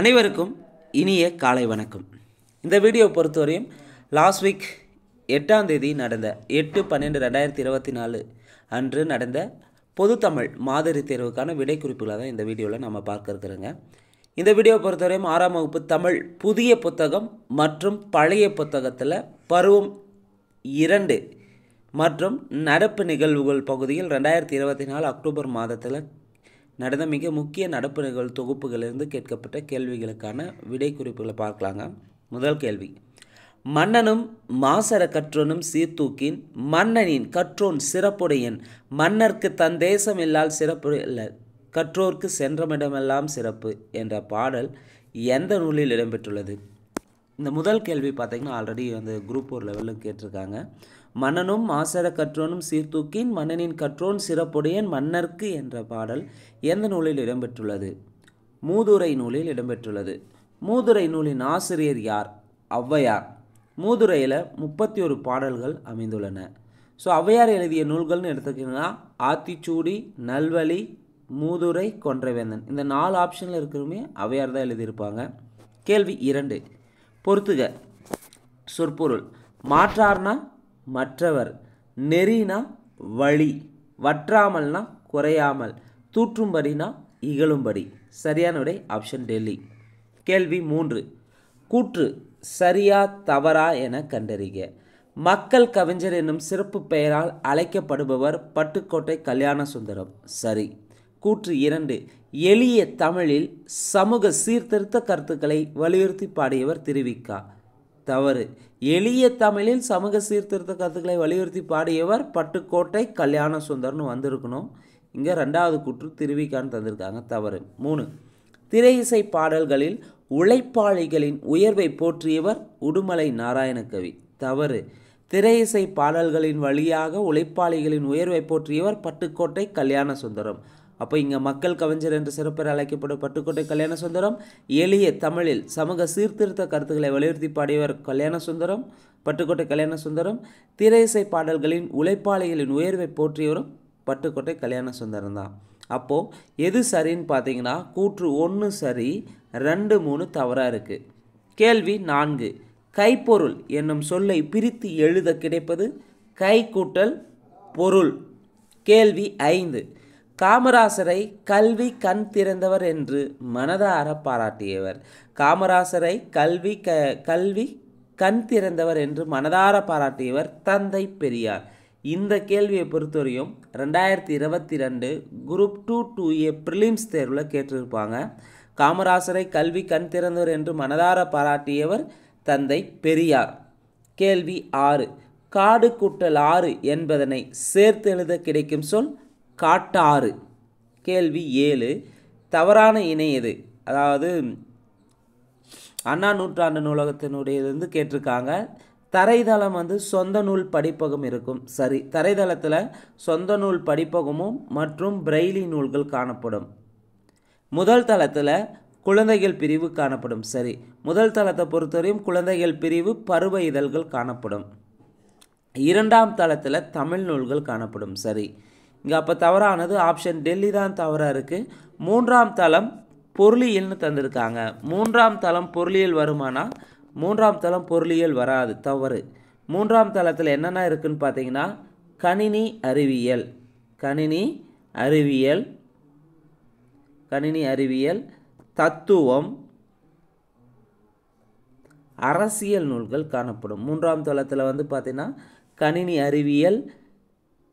அனைவருக்கும் இனிய காலை வணக்கம். இந்த வீடியோ பொறுத்தவரையும் லாஸ்ட் வீக் 8ஆம் தேதி நடந்த 8/12/2024 அன்று நடந்த பொதுத்தமிழ் மாதிரி தேர்வுக்கான விடை குறிப்புகளை தான் இந்த வீடியோவில் நம்ம பார்க்க இருக்கிறோங்க. இந்த வீடியோ பொறுத்தவரையும் 6ஆம் வகுப்பு தமிழ் புதிய புத்தகம் மற்றும் பழைய புத்தகத்தில் பருவம் 2 மற்றும் நடப்பு நிகழ்வுகள் பகுதியில் 2024 அக்டோபர் மாதத்தில் நடந்த மிக முக்கிய நடப்பு நிகழ்வு தொகுப்புகளிலிருந்து கேட்கப்பட்ட கேள்விகளுக்கான விடை குறிப்புகளை பார்க்கலாங்க. முதல் கேள்வி, மன்னனும் மாசற கற்றோனும் சீர்தூக்கின் மன்னனின் கற்றோன் சிறப்புடையன் மன்னர்க்கு தன் தேசம் இல்லால் சிறப்பு இல்லை கற்றோர்க்கு சென்றமிடமெல்லாம் சிறப்பு என்ற பாடல் எந்த நூலில் இடம்பெற்றுள்ளது? இந்த முதல் கேள்வி பார்த்திங்கன்னா ஆல்ரெடி வந்து குரூப் 4 லெவலில் கேட்டிருக்காங்க. மன்னனும் மாசற கற்றோனும் சீர்தூக்கின் மன்னனின் கற்றோன் சிறப்புடையன் மன்னர்க்கு என்ற பாடல் எந்த நூலில் இடம்பெற்றுள்ளது? மூதுரை நூலில் இடம்பெற்றுள்ளது. மூதுரை நூலின் ஆசிரியர் யார்? ஔவையார். மூதுரையில் 31 பாடல்கள் அமைந்துள்ளன. ஸோ ஔவையார் எழுதிய நூல்கள்னு எடுத்துக்கிட்டிங்கன்னா ஆத்திச்சூடி, நல்வழி, மூதுரை, கொன்றைவேந்தன். இந்த 4 ஆப்ஷனில் இருக்கிறதுமே ஔவையார் தான் எழுதியிருப்பாங்க. கேள்வி 2, பொறுத்துக. சொற்பொருள். மாற்றார்னா மற்றவர், நெறினா வழி, வற்றாமல்னா குறையாமல், தூற்றும்படினா இகழும்படி. சரியான விடை ஆப்ஷன் டெல்லி. கேள்வி 3, கூற்று சரியா தவறா என கண்டறிக. மக்கள் கவிஞர் என்னும் சிறப்பு பெயரால் அழைக்கப்படுபவர் பட்டுக்கோட்டை கல்யாண சுந்தரம். சரி. கூற்று 2, எளிய தமிழில் சமூக சீர்திருத்த கருத்துக்களை வலியுறுத்தி பாடியவர் திருவிக்கா. தவறு. எளிய தமிழில் சமூக சீர்திருத்த கருத்துக்களை வலியுறுத்தி பாடியவர் பட்டுக்கோட்டை கல்யாண சுந்தரம்னு வந்திருக்கணும். இங்கே 2வது கூற்று திருவிக்கான்னு தந்திருக்காங்க. தவறு. 3, திரை இசை பாடல்களில் உழைப்பாளிகளின் உயர்வை போற்றியவர் உடுமலை நாராயணகவி. தவறு. திரை இசை பாடல்களின் வழியாக உழைப்பாளிகளின் உயர்வை போற்றியவர் பட்டுக்கோட்டை கல்யாண சுந்தரம். அப்போ இங்கே மக்கள் கவிஞர் என்று சிறப்பெற அழைக்கப்படும் பட்டுக்கோட்டை கல்யாண சுந்தரம், எளிய தமிழில் சமூக சீர்திருத்த கருத்துக்களை வலியுறுத்தி பாடியவர் கல்யாண சுந்தரம், பட்டுக்கோட்டை கல்யாண சுந்தரம். திரை இசை பாடல்களின் உழைப்பாளிகளின் உயர்வை போற்றியவரும் பட்டுக்கோட்டை கல்யாண சுந்தரம் தான். அப்போது எது சரின்னு பார்த்தீங்கன்னா கூற்று 1 சரி, 2, 3 தவறாக இருக்குது. கேள்வி 4, கைப்பொருள் என்னும் சொல்லை பிரித்து எழுத கிடைப்பது கை கூட்டல் பொருள். கேள்வி 5, காமராசரை கல்வி கண் திறந்தவர் என்று மனதார பாராட்டியவர். காமராசரை கல்வி கண் திறந்தவர் என்று மனதார பாராட்டியவர் தந்தை பெரியார். இந்த கேள்வியை பொறுத்தவரையும் 2022 குரூப் 2 ப்ரிலிம்ஸ் தேர்வில் கேட்டிருப்பாங்க. காமராசரை கல்வி கண் திறந்தவர் என்று மனதார பாராட்டியவர் தந்தை பெரியார். கேள்வி 6, காடு கூட்டல் ஆறு என்பதனை சேர்த்து எழுத கிடைக்கும் சொல் காட்டாறு. கேள்வி 7, தவறான இணை எது? அதாவது அண்ணா நூற்றாண்டு நூலகத்தினுடையது கேட்டிருக்காங்க. தரைதளம் வந்து சொந்த நூல் படிப்பகம் இருக்கும். சரி. தரைதளத்தில் சொந்த நூல் படிப்பகமும் மற்றும் பிரெய்லி நூல்கள் காணப்படும். முதல் தளத்தில் குழந்தைகள் பிரிவு காணப்படும். சரி. முதல் தளத்தை பொறுத்தவரையும் குழந்தைகள் பிரிவு பருவ இதழ்கள் காணப்படும். 2ஆம் தளத்தில் தமிழ் நூல்கள் காணப்படும். சரி. இங்கே அப்போ தவறானது ஆப்ஷன் டெல்லி தான் தவறாக இருக்குது. 3ஆம் தளம் பொருளியல்னு தந்திருக்காங்க. 3ஆம் தளம் பொருளியல் வருமானா? 3ஆம் தளம் பொருளியல் வராது. தவறு. 3ஆம் தளத்தில் என்னென்ன இருக்குதுன்னு பார்த்தீங்கன்னா கணினி அறிவியல், கணினி அறிவியல், தத்துவம், அரசியல் நூல்கள் காணப்படும். 3ஆம் தளத்தில் வந்து பார்த்தீங்கன்னா கணினி அறிவியல்,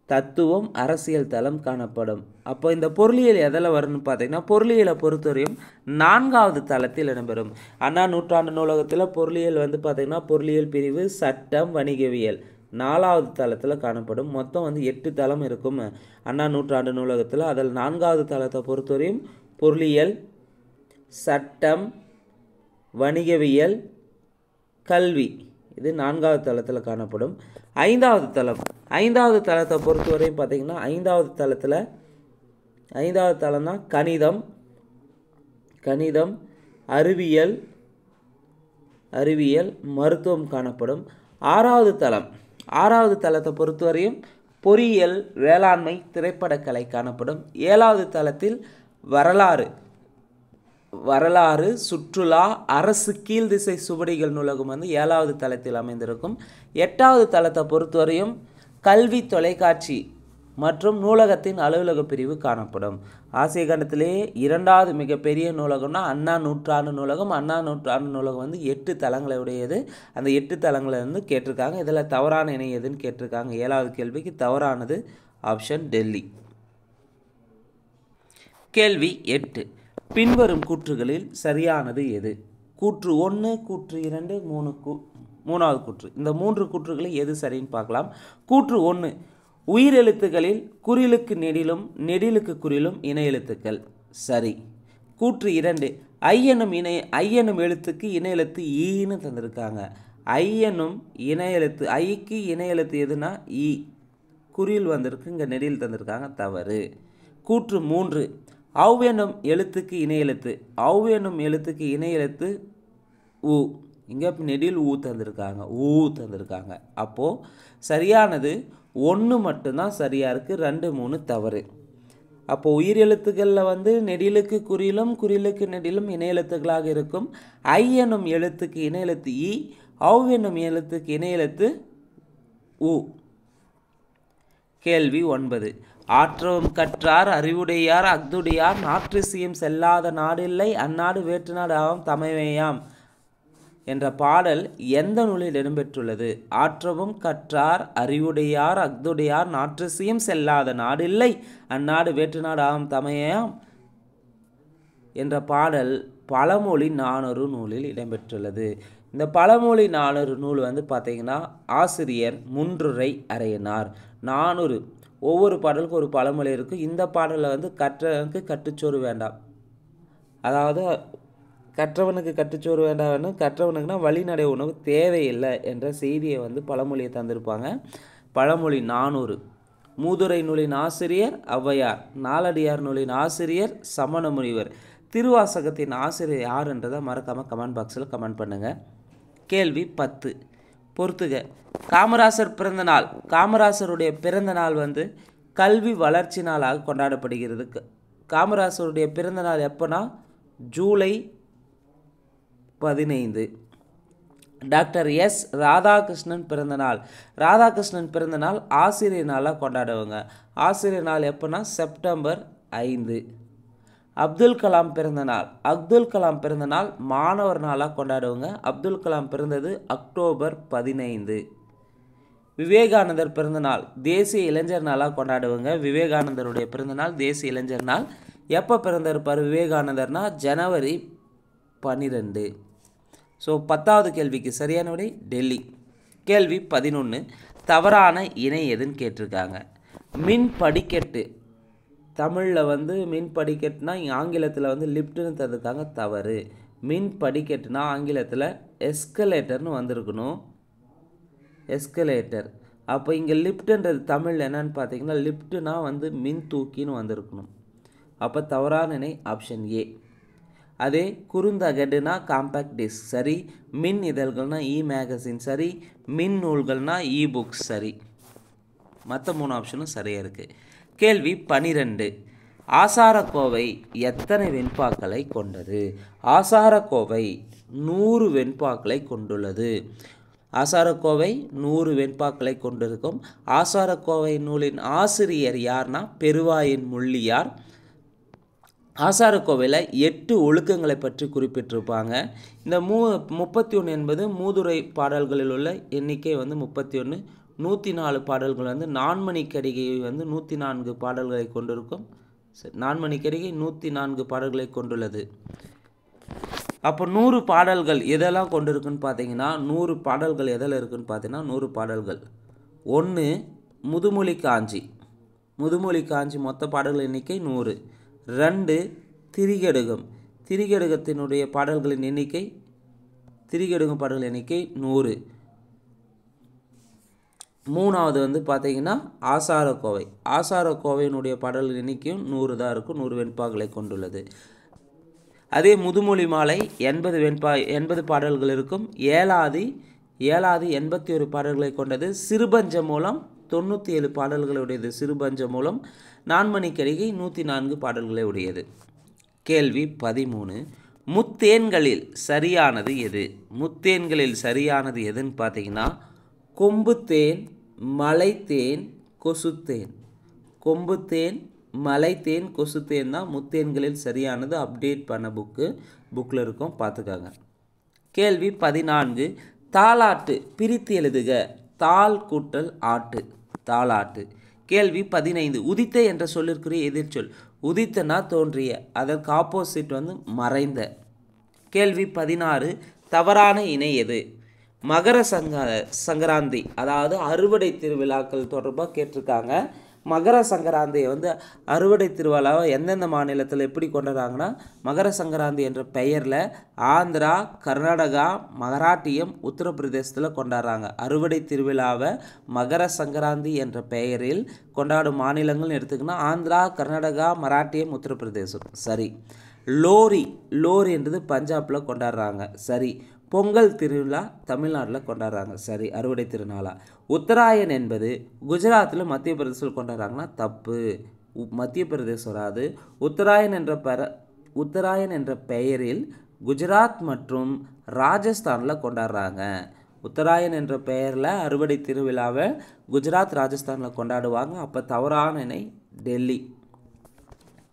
தத்துவம், அரசியல் தளம் காணப்படும். அப்போ இந்த பொருளியல் எதில் வரும்னு பார்த்தீங்கன்னா பொருளியலை பொறுத்தவரையும் 4வது தளத்தில் இடம்பெறும். அண்ணா நூற்றாண்டு நூலகத்தில் பொருளியல் வந்து பார்த்திங்கன்னா பொருளியல் பிரிவு, சட்டம், வணிகவியல் 4வது தளத்தில் காணப்படும். மொத்தம் வந்து 8 தளம் இருக்கும் அண்ணா நூற்றாண்டு நூலகத்தில். அதில் 4வது தளத்தை பொறுத்தவரையும் பொருளியல், சட்டம், வணிகவியல், கல்வி இது 4வது தளத்தில் காணப்படும். 5வது தளத்தை பொறுத்தவரையும் பார்த்திங்கன்னா 5வது தளம் தான் கணிதம், அறிவியல், மருத்துவம் காணப்படும். 6வது தளத்தை பொறுத்தவரையும் பொறியியல், வேளாண்மை, திரைப்படக்கலை காணப்படும். 7வது தளத்தில் வரலாறு, சுற்றுலா, அரசு கீழ்திசை சுவடிகள் நூலகம் வந்து 7வது தளத்தில் அமைந்திருக்கும். 8வது தளத்தை பொறுத்தவரையும் கல்வி, தொலைக்காட்சி மற்றும் நூலகத்தின் அலுவலக பிரிவு காணப்படும். ஆசிய கண்டத்திலேயே 2வது மிகப்பெரிய நூலகம்னா அண்ணா நூற்றாண்டு நூலகம். அண்ணா நூற்றாண்டு நூலகம் வந்து 8 தளங்களை உடையது. அந்த 8 தளங்களை வந்து கேட்டிருக்காங்க. இதில் தவறான இணை எதுன்னு கேட்டிருக்காங்க. 7வது கேள்விக்கு தவறானது ஆப்ஷன் டெல்லி. கேள்வி 8. பின்வரும் கூற்றுகளில் சரியானது எது? கூற்று 1, கூற்று 2, 3வது கூற்று. இந்த 3 கூற்றுகளை எது சரின்னு பார்க்கலாம். கூற்று 1, உயிரெழுத்துக்களில் குறிலுக்கு நெடிலும் நெடிலுக்கு குறிலும் இணை எழுத்துக்கள். சரி. கூற்று 2, ஐ என்னும் எழுத்துக்கு இணை எழுத்து ஈன்னு தந்திருக்காங்க. ஐ என்னும் இணை எழுத்து, ஐக்கு இணை எழுத்து எதுனா ஈ, குறில் வந்திருக்கு, இங்கே நெடில் தந்திருக்காங்க. தவறு. கூற்று 3, ஔ என்னும் எழுத்துக்கு இணை எழுத்து, ஔ என்னும் எழுத்துக்கு இணை எழுத்து ஊ, இங்கே நெடில் ஊ தந்திருக்காங்க, ஊ தந்திருக்காங்க. அப்போது சரியானது 1 மட்டும்தான் சரியாக இருக்குது, 2, 3 தவறு. அப்போது உயிர் எழுத்துக்களில் வந்து நெடிலுக்கு குறிலும் குறிலுக்கு நெடிலும் இணை எழுத்துக்களாக இருக்கும். ஐ என்னும் எழுத்துக்கு இணை எழுத்து ஈ, ஔ என்னும் எழுத்துக்கு இணை எழுத்து ஊ. கேள்வி 9. ஆற்றவும் கற்றார் அறிவுடையார் அஃதுடையார் நாற்றிசையும் செல்லாத நாடில்லை அந்நாடு வேற்று நாடு ஆகும் தமைமையாம் என்ற பாடல் எந்த நூலில் இடம்பெற்றுள்ளது? ஆற்றவும் கற்றார் அறிவுடையார் அஃதுடையார் நாற்றிசையும் செல்லாத நாடில்லை அந்நாடு வேற்று நாடு ஆகும் தமையாம் என்ற பாடல் பழமொழி 400 நூலில் இடம்பெற்றுள்ளது. இந்த பழமொழி 400 நூல் வந்து பார்த்தீங்கன்னா ஆசிரியர் முன்றுரை அரையனார். 400 ஒவ்வொரு பாடலுக்கும் ஒரு பழமொழி இருக்குது. இந்த பாடலில் வந்து கற்றவனுக்கு கட்டுச்சோறு வேண்டாம், அதாவது கற்றவனுக்கு கட்டுச்சோறு வேண்டாம், கற்றவனுக்குனா வழிநடை உணவு தேவையில்லை என்ற செய்தியை வந்து பழமொழியை தந்திருப்பாங்க. பழமொழி 400. மூதுரை நூலின் ஆசிரியர் ஔவையார், நாலடியார் நூலின் ஆசிரியர் சமண முனிவர், திருவாசகத்தின் ஆசிரியர் யாருன்றதை மறக்காமல் கமெண்ட் பாக்ஸில் கமெண்ட் பண்ணுங்கள். கேள்வி 10. பொறுத்துக. காமராசர் பிறந்த நாள், காமராசருடைய பிறந்த நாள் வந்து கல்வி வளர்ச்சி நாளாக கொண்டாடப்படுகிறது. காமராசருடைய பிறந்த நாள் எப்போனா ஜூலை 15. டாக்டர் எஸ் ராதாகிருஷ்ணன் பிறந்த நாள், ராதாகிருஷ்ணன் பிறந்த நாள் ஆசிரியர் நாளாக கொண்டாடுவாங்க. ஆசிரியர் நாள் எப்போனா செப்டம்பர் 5. அப்துல் கலாம் பிறந்த நாள், அப்துல் கலாம் பிறந்த நாள் மாணவர் நாளாக கொண்டாடுவாங்க. அப்துல் கலாம் பிறந்தது அக்டோபர் 15. விவேகானந்தர் பிறந்த நாள் தேசிய இளைஞர் நாளாக கொண்டாடுவாங்க. விவேகானந்தருடைய பிறந்த நாள் தேசிய இளைஞர் நாள். எப்போ பிறந்திருப்பார் விவேகானந்தர்னா ஜனவரி 12. ஸோ 10வது கேள்விக்கு சரியான விடை டெல்லி. கேள்வி 11. தவறான இணை எதுன்னு கேட்டிருக்காங்க. மின் படிக்கட்டு, தமிழில் வந்து மின் படிக்கட்டுனா ஆங்கிலத்தில் வந்து லிஃப்ட்டுன்னு தந்திருக்காங்க. தவறு. மின் படிக்கட்டுனா ஆங்கிலத்தில் எஸ்கலேட்டர்னு வந்திருக்கணும், எஸ்கலேட்டர். அப்போ இங்கே லிஃப்ட்டுன்றது தமிழ் என்னன்னு பார்த்தீங்கன்னா லிஃப்ட்டுனா வந்து மின் தூக்கின்னு வந்திருக்கணும். அப்போ தவறான இணை ஆப்ஷன் ஏ. அதே குறுந்தகடுனா காம்பேக்ட் டிஸ்க் சரி, மின் இதழ்கள்னா இ மேகசின் சரி, மின் நூல்கள்னா இ புக்ஸ் சரி. மற்ற 3 ஆப்ஷனும் சரியாக இருக்குது. கேள்வி 12. ஆசாரக்கோவை எத்தனை வெண்பாக்களை கொண்டது? ஆசாரக்கோவை 100 வெண்பாக்களை கொண்டுள்ளது. ஆசாரக்கோவை 100 வெண்பாக்களை கொண்டிருக்கும். ஆசாரக்கோவை நூலின் ஆசிரியர் யார்னா பெருவாயின் முள்ளியார். ஆசாரக்கோவையில் 8 ஒழுக்கங்களை பற்றி குறிப்பிட்டிருப்பாங்க. இந்த 31 என்பது மூதுரை பாடல்களில் உள்ள எண்ணிக்கை வந்து 31. 104 பாடல்கள் வந்து நான்மணிக்கடிகை வந்து 104 பாடல்களை கொண்டிருக்கும். நான்மணிக்கடிகை 104 பாடல்களை கொண்டுள்ளது. அப்போ 100 பாடல்கள் எதெல்லாம் கொண்டிருக்குன்னு பார்த்தீங்கன்னா 100 பாடல்கள் எதில் இருக்குன்னு பார்த்தீங்கன்னா 100 பாடல்கள். 1 முதுமொழி காஞ்சி, முதுமொழி காஞ்சி மொத்த பாடல்கள் எண்ணிக்கை 100. 2 திரிகடுகம், திரிகடுகத்தினுடைய பாடல்களின் எண்ணிக்கை, திரிகடுகம் பாடல்கள் எண்ணிக்கை 100. 3வது வந்து பார்த்தீங்கன்னா ஆசாரக்கோவை, ஆசாரக்கோவையினுடைய பாடல்கள் எண்ணிக்கையும் 100 தான் இருக்கும், 100 வெண்பாக்களை கொண்டுள்ளது. அதே முதுமொழி மாலை 80 பாடல்கள் இருக்கும். ஏலாதி 81 பாடல்களை கொண்டது. சிறுபஞ்ச மூலம் 97 பாடல்களை உடையது. சிறுபஞ்ச மூலம் நான்மணிக்கடிகை 104 பாடல்களை உடையது. கேள்வி 13. முத்தேன்களில் சரியானது எது? முத்தேன்களில் சரியானது எதுன்னு பார்த்தீங்கன்னா கொம்புத்தேன், மலைத்தேன், கொசுத்தேன். கொம்புத்தேன், மலைத்தேன், கொசுத்தேன் தான் முத்தேன்களில் சரியானது. அப்டேட் பண்ண புக்கில் இருக்கும், பார்த்துக்காங்க. கேள்வி 14. தாலாட்டு பிரித்து எழுதுக. தால் கூட்டல் ஆட்டு, தாலாட்டு. கேள்வி 15. உதித்த என்ற சொல்லிற்குரிய எதிர்ச்சொல். உதித்தனா தோன்றிய, அதற்கு ஆப்போசிட் மறைந்த. கேள்வி 16. தவறான இணை எது? மகர சங்கராந்தி, அதாவது அறுவடை திருவிழாக்கள் தொடர்பாக கேட்டிருக்காங்க. மகர சங்கராந்தியை அறுவடை திருவிழாவை எந்தெந்த மாநிலத்தில் எப்படி கொண்டாடுறாங்கன்னா, மகர சங்கராந்தி என்ற பெயரில் ஆந்திரா, கர்நாடகா, மராட்டியம், உத்தரப்பிரதேசத்தில் கொண்டாடுறாங்க. அறுவடை திருவிழாவை மகர சங்கராந்தி என்ற பெயரில் கொண்டாடும் மாநிலங்கள் எடுத்துக்கினா ஆந்திரா, கர்நாடகா, மராட்டியம், உத்தரப்பிரதேசம். சரி. லோரி, லோரி என்றது பஞ்சாபில் கொண்டாடுறாங்க. சரி. பொங்கல் திருவிழா தமிழ்நாட்டில் கொண்டாடுறாங்க. சரி, அறுவடை திருநாளா. உத்தராயன் என்பது குஜராத்தில் மத்திய பிரதேசத்தில் கொண்டாடுறாங்கன்னா தப்பு. மத்திய பிரதேசம் வராது. உத்தராயன் என்ற பெயரில் குஜராத் மற்றும் ராஜஸ்தானில் கொண்டாடுறாங்க. உத்தராயன் என்ற பெயரில் அறுவடை திருவிழாவை குஜராத், ராஜஸ்தானில் கொண்டாடுவாங்க. அப்போ தவறான இணை டெல்லி.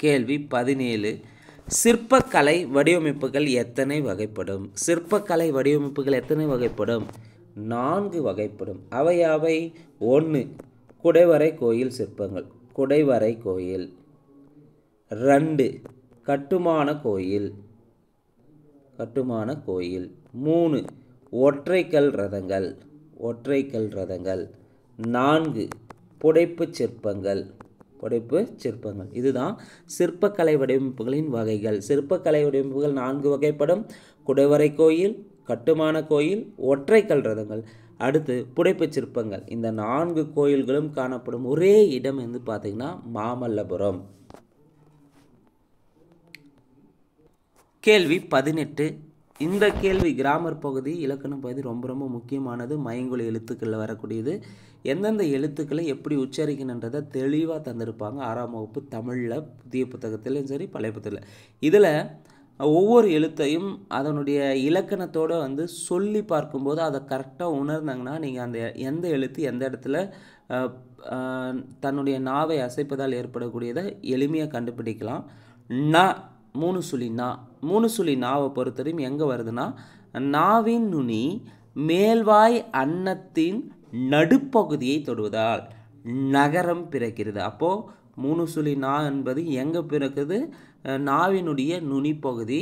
கேள்வி 17. சிற்பக்கலை வடிவமைப்புகள் எத்தனை வகைப்படும்? சிற்பக்கலை வடிவமைப்புகள் எத்தனை வகைப்படும்? 4 வகைப்படும். அவை 1. குடைவரை கோயில் சிற்பங்கள், குடைவரை கோயில். 2. கட்டுமான கோயில், கட்டுமான கோயில். 3. ஒற்றைக்கல் ரதங்கள், ஒற்றைக்கல் ரதங்கள். 4. புடைப்பு சிற்பங்கள், புடைப்பு சிற்பங்கள். இதுதான் சிற்பக்கலை வடிவமைப்புகளின் வகைகள். சிற்பக்கலை வடிவமைப்புகள் 4 வகைப்படும். குடைவரை கோயில், கட்டுமான கோயில், ஒற்றைக்கல் ரதங்கள். அடுத்து புடைப்பு சிற்பங்கள். இந்த 4 கோயில்களும் காணப்படும் ஒரே இடம் பார்த்தீங்கன்னா மாமல்லபுரம். கேள்வி 18. இந்த கேள்வி கிராமர் பகுதி, இலக்கண பகுதி ரொம்ப ரொம்ப முக்கியமானது. மயங்கொலி எழுத்துக்களில் வரக்கூடியது. எந்தெந்த எழுத்துக்களை எப்படி உச்சரிக்கணுன்றதை தெளிவாக தந்திருப்பாங்க 6ஆம் வகுப்பு தமிழில், புதிய புத்தகத்திலையும் சரி பழைய புத்தகத்தில். இதில் ஒவ்வொரு எழுத்தையும் அதனுடைய இலக்கணத்தோடு சொல்லி பார்க்கும்போது அதை கரெக்டாக உணர்ந்தாங்கன்னா நீங்கள் அந்த எந்த எழுத்து எந்த இடத்துல தன்னுடைய நாவை அசைப்பதால் ஏற்படக்கூடியதை எளிமையாக கண்டுபிடிக்கலாம். ந 3 சுழி நா, 3 சுழி நாவை பொறுத்தவரையும் எங்கே வருதுன்னா, நாவின் நுனி மேல்வாய் அன்னத்தின் நடுப்பகுதியை தொடுவதால் நகரம் பிறக்கிறது. அப்போது 3 சுழி நா என்பது எங்கே பிறக்குது? நாவினுடைய நுனிப்பகுதி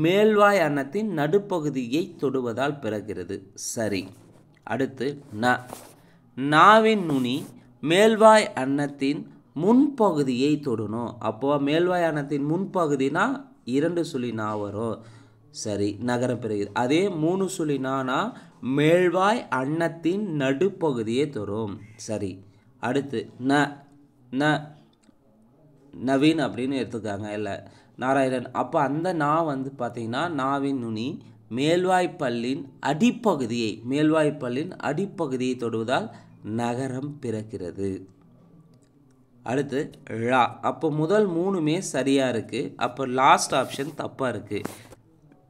மேல்வாய் அன்னத்தின் நடுப்பகுதியை தொடுவதால் பிறக்கிறது. சரி. அடுத்து ந, நாவின் நுனி மேல்வாய் அன்னத்தின் முன்பகுதியை தொடணும். அப்போது மேல்வாய் அன்னத்தின் முன்பகுதினா 2 சுழி நா வரும். சரி, நகரம் பிறகுது. அதே 3 சுழி நானா மேல்வாய் அன்னத்தின் நடுப்பகுதியை தொடும். சரி. அடுத்து ந, ந நவீன் அப்படின்னு எடுத்துக்காங்க, இல்லை நாராயணன். அப்போ அந்த நா பார்த்தீங்கன்னா நாவின் நுனி மேல்வாய்ப்பல்லின் அடிப்பகுதியை, மேல்வாய்ப்பல்லின் அடிப்பகுதியை தொடுவதால் நகரம் பிறக்கிறது. அடுத்து ழா. அப்போ முதல் 3மே சரியாக இருக்குது. அப்போ லாஸ்ட் ஆப்ஷன் தப்பாக இருக்குது.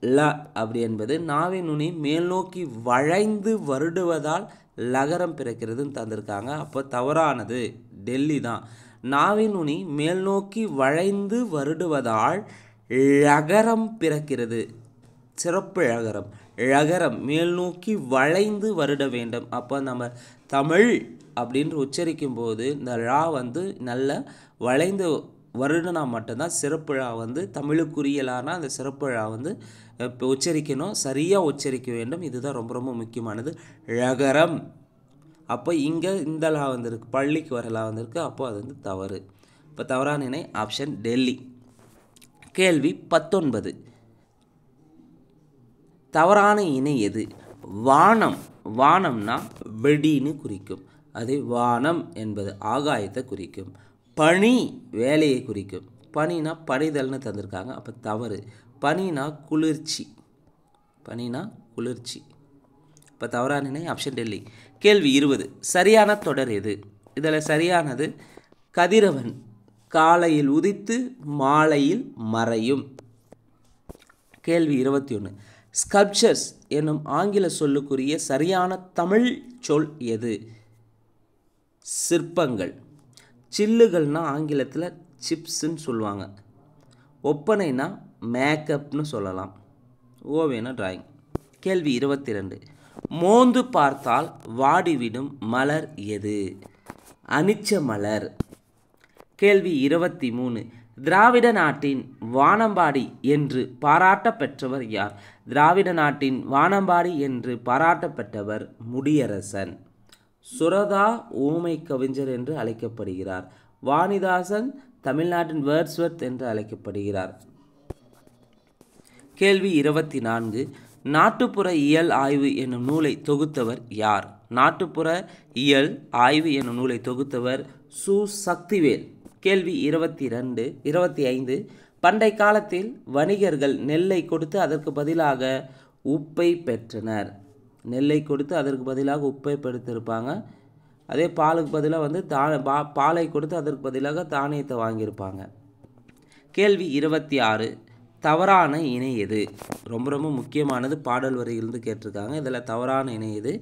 ல அப்படி என்பது நாவின் நுனி மேல் நோக்கி வளைந்து வருடுவதால் லகரம் பிறக்கிறதுன்னு தந்திருக்காங்க. அப்போ தவறானது டெல்லி தான். நாவின் நுனி மேல் நோக்கி வளைந்து வருடுவதால் ழகரம் பிறக்கிறது. சிறப்பு ழகரம். ழகரம் மேல் நோக்கி வளைந்து வருட வேண்டும். அப்போ நம்ம தமிழ் அப்படின்று உச்சரிக்கும் போது இந்த ழா நல்ல வளைந்து வருடனா மட்டும்தான் சிறப்பு ழா தமிழுக்குரியலான அந்த சிறப்பு ழா இப்போ உச்சரிக்கணும், சரியாக உச்சரிக்க வேண்டும். இதுதான் ரொம்ப ரொம்ப முக்கியமானது. ழகரம். அப்போ இங்கே இந்த லா இருக்கு, பள்ளிக்கு வர லா இருக்கு. அப்போ அது தவறு. இப்போ தவறான இணை ஆப்ஷன் டெல்லி. கேள்வி 19. தவறான இணை எது? வானம். வானம்னா வெடின்னு குறிக்கும். அதே வானம் என்பது ஆகாயத்தை குறிக்கும். பனி வேலையை குறிக்கும். பனினா பனிதல்னு தந்திருக்காங்க. அப்போ தவறு. பனினா குளிர்ச்சி, பனினா குளிர்ச்சி. இப்போ தவறான இணை ஆப்ஷன் டெல்லி. கேள்வி 20. சரியான தொடர் எது? இதில் சரியானது கதிரவன் காலையில் உதித்து மாலையில் மறையும். கேள்வி 21. ஸ்கல்ப்சர்ஸ் என்னும் ஆங்கில சொல்லுக்குரிய சரியான தமிழ் சொல் எது? சிற்பங்கள். சில்லுகள்னா ஆங்கிலத்தில் சிப்ஸ்ன்னு சொல்லுவாங்க. ஒப்பனைனா மேக்கப்னு சொல்லலாம். ஓவியனா டிராயிங். கேள்வி 22. மோந்து பார்த்தால் வாடிவிடும் மலர் எது? அனிச்ச மலர். கேள்வி 23. திராவிட நாட்டின் வானம்பாடி என்று பாராட்ட பெற்றவர் யார்? திராவிட நாட்டின் வானம்பாடி என்று பாராட்டப்பட்டவர் முடியரசன். சுரதா ஊமை கவிஞர் என்று அழைக்கப்படுகிறார். வாணிதாசன் தமிழ்நாட்டின் வேர்ட்ஸ்வர்த் என்று அழைக்கப்படுகிறார். கேள்வி 24. நாட்டுப்புற இயல் ஆய்வு என்னும் நூலை தொகுத்தவர் யார்? நாட்டுப்புற இயல் ஆய்வு என்னும் நூலை தொகுத்தவர் சு. சக்திவேல். கேள்வி 25. பண்டை காலத்தில் வணிகர்கள் நெல்லை கொடுத்து அதற்கு பதிலாக உப்பை பெற்றனர். நெல்லை கொடுத்து அதற்கு பதிலாக உப்பை பெடுத்திருப்பாங்க. அதே பாலுக்கு பதிலாக பாலை கொடுத்து அதற்கு பதிலாக தானியத்தை வாங்கியிருப்பாங்க. கேள்வி 26. தவறான இணை எது? ரொம்ப ரொம்ப முக்கியமானது. பாடல் வரியிலிருந்து கேட்டிருக்காங்க. இதில் தவறான இணை எது?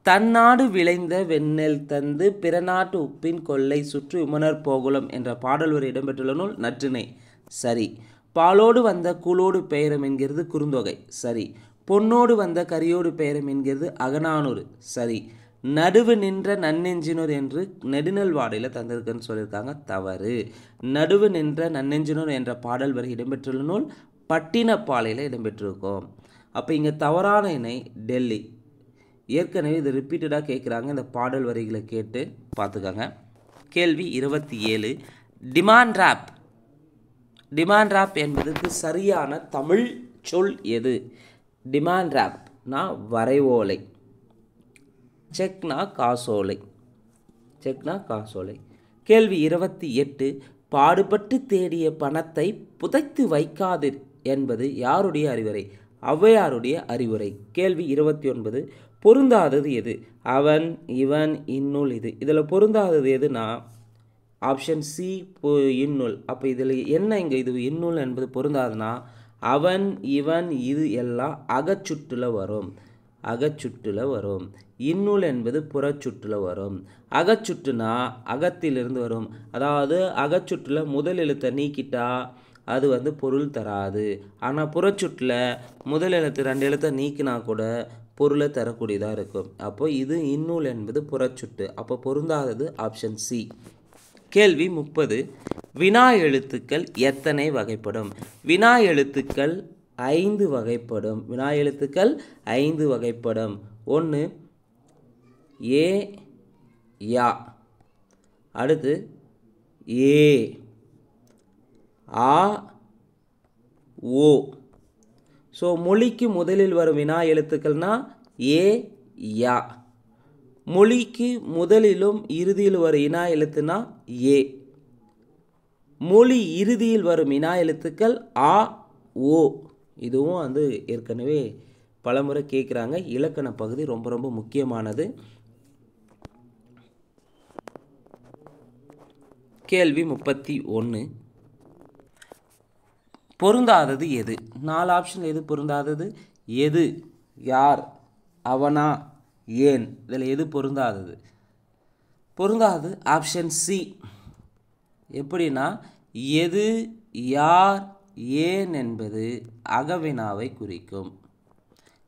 தன்னாடு விளைந்த வெண்ணெல் தந்து பிறநாட்டு உப்பின் கொள்ளை சுற்றி உமனர் போகுலம் என்ற பாடல் வரி இடம்பெற்றுள்ள நூல் நற்றிணை. சரி. பாலோடு வந்த கூலோடு பெயரம் என்கிறது குறுந்தொகை. சரி. பொன்னோடு வந்த கரியோடு பெயரம் என்கிறது அகநானூறு. சரி. நடுவு நின்ற நன்னெஞ்சினோர் என்று நெடுநல்வாடையில் தந்திருக்குன்னு சொல்லியிருக்காங்க. தவறு. நடுவு நின்ற நன்னெஞ்சினோர் என்ற பாடல் வரி இடம்பெற்றுள்ள நூல் பட்டினப்பாலையில் இடம்பெற்றிருக்கும். அப்போ இங்கே தவறான இணை டெல்லி. ஏற்கனவே இது ரிப்பீட்டடாக கேட்குறாங்க. இந்த பாடல் வரிகளை கேட்டு பார்த்துக்கோங்க. கேள்வி 27. Demand rap. டிமாண்ட் ராப் என்பதற்கு சரியான தமிழ் சொல் எது? டிமாண்ட் ராப்னா வரைவோலை. செக்னா காசோலை. செக்னா காசோலை. கேள்வி 28. பாடுபட்டு தேடிய பணத்தை புதைத்து வைக்காதீர் என்பது யாருடைய அறிவுரை? ஔவையாருடைய அறிவுரை. கேள்வி 29. பொருந்தாதது எது? அவன், இவன், இந்நூல், இது. இதில் பொருந்தாதது எதுனா ஆப்ஷன் சி இந்நூல். அப்போ இதில் என்ன இங்கே இது இந்நூல் என்பது பொருந்தாதுன்னா அவன், இவன், இது எல்லாம் அகச்சுற்றில் வரும். அகச்சுற்றில் வரும். இந்நூல் என்பது புறச்சுற்றில் வரும். அகச்சுற்றுனா அகத்திலிருந்து வரும். அதாவது அகச்சுற்றில் முதல் எழுத்தை நீக்கிட்டா அது பொருள் தராது. ஆனால் புறச்சுற்றில் முதல் எழுத்து 2 எழுத்தை நீக்கினா கூட பொருளை தரக்கூடியதாக இருக்கும். அப்போ இது இந்நூல் என்பது புறச்சுட்டு. அப்போ பொருந்தாதது ஆப்ஷன் சி. கேள்வி 30. வினா எழுத்துக்கள் எத்தனை வகைப்படும்? வினா எழுத்துக்கள் 5 வகைப்படும். வினா எழுத்துக்கள் 5 வகைப்படும். 1 ஏ யா. அடுத்து ஏ ஆ ஓ. ஸோ மொழிக்கு முதலில் வரும் வினா எழுத்துக்கள்னா ஏ யா. மொழிக்கு முதலிலும் இறுதியில் வரும் இனா எழுத்துனா ஏ. மொழி இறுதியில் வரும் இனா எழுத்துக்கள் ஆ ஓ. இதுவும் ஏற்கனவே பலமுறை கேட்குறாங்க. இலக்கண பகுதி ரொம்ப ரொம்ப முக்கியமானது. கேள்வி 31. பொருந்தாதது எது? 4 ஆப்ஷன் எது பொருந்தாதது? எது, யார், அவனா, ஏன். இதில் எது பொருந்தாதது? பொருந்தாதது ஆப்ஷன் சி. எப்படின்னா எது, யார், ஏன் என்பது அகவினாவை குறிக்கும்.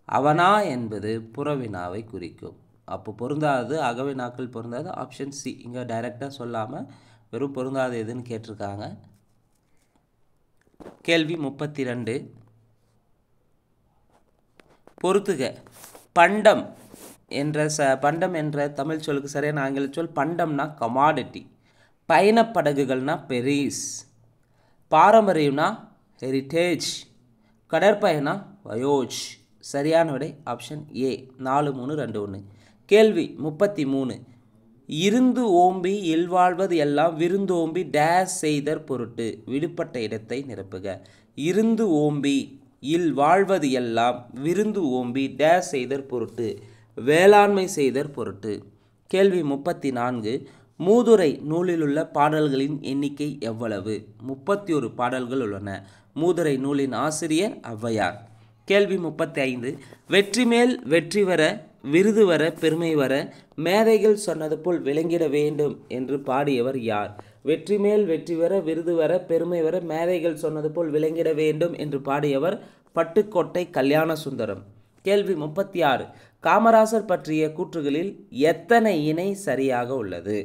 அவனா என்பது புறவினாவை குறிக்கும். அப்போ பொருந்தாதது அகவினாக்கள் பொருந்தாது ஆப்ஷன் சி. இங்கே டைரெக்டாக சொல்லாமல் வெறும் பொருந்தாது எதுன்னு கேட்டிருக்காங்க. கேள்வி 32. பொறுத்துக. பண்டம் என்ற தமிழ் சொல்லுக்கு சரியான ஆங்கில சொல் பண்டம்னா கமாடிட்டி. பயணப்படகுகள்னா பெரிஸ். பாரம்பரியம்னா ஹெரிட்டேஜ். கடற்பயணா வயோஜ். சரியான விடை ஆப்ஷன் ஏ. 4 3 2 1. கேள்வி 33. இருந்து ஓம்பி இல்வாழ்வது எல்லாம் விருந்தோம்பி டேஸ் செய்தற் பொருட்டு விடுபட்ட இடத்தை நிரப்புக. இருந்து ஓம்பி இல் வாழ்வது எல்லாம் விருந்து ஓம்பி டேஸ் செய்தற் பொருட்டு வேளாண்மை செய்தற் பொருட்டு. கேள்வி 34. மூதுரை நூலில் உள்ள பாடல்களின் எண்ணிக்கை எவ்வளவு? 31 பாடல்கள் உள்ளன. மூதுரை நூலின் ஆசிரியர் ஔவையார். கேள்வி 35. வெற்றி மேல் வெற்றி வர, விருது வர, பெருமை வர, மேதைகள் சொன்னது போல் விளங்கிட வேண்டும் என்று பாடியவர் யார்? வெற்றி மேல் வெற்றி வர, விருது வர, பெருமை வர, மேதைகள் சொன்னது போல் விளங்கிட வேண்டும் என்று பாடியவர் பட்டுக்கோட்டை கல்யாண சுந்தரம். கேள்வி 36. காமராசர் பற்றிய கூற்றுகளில் எத்தனை இணை சரியாக உள்ளது?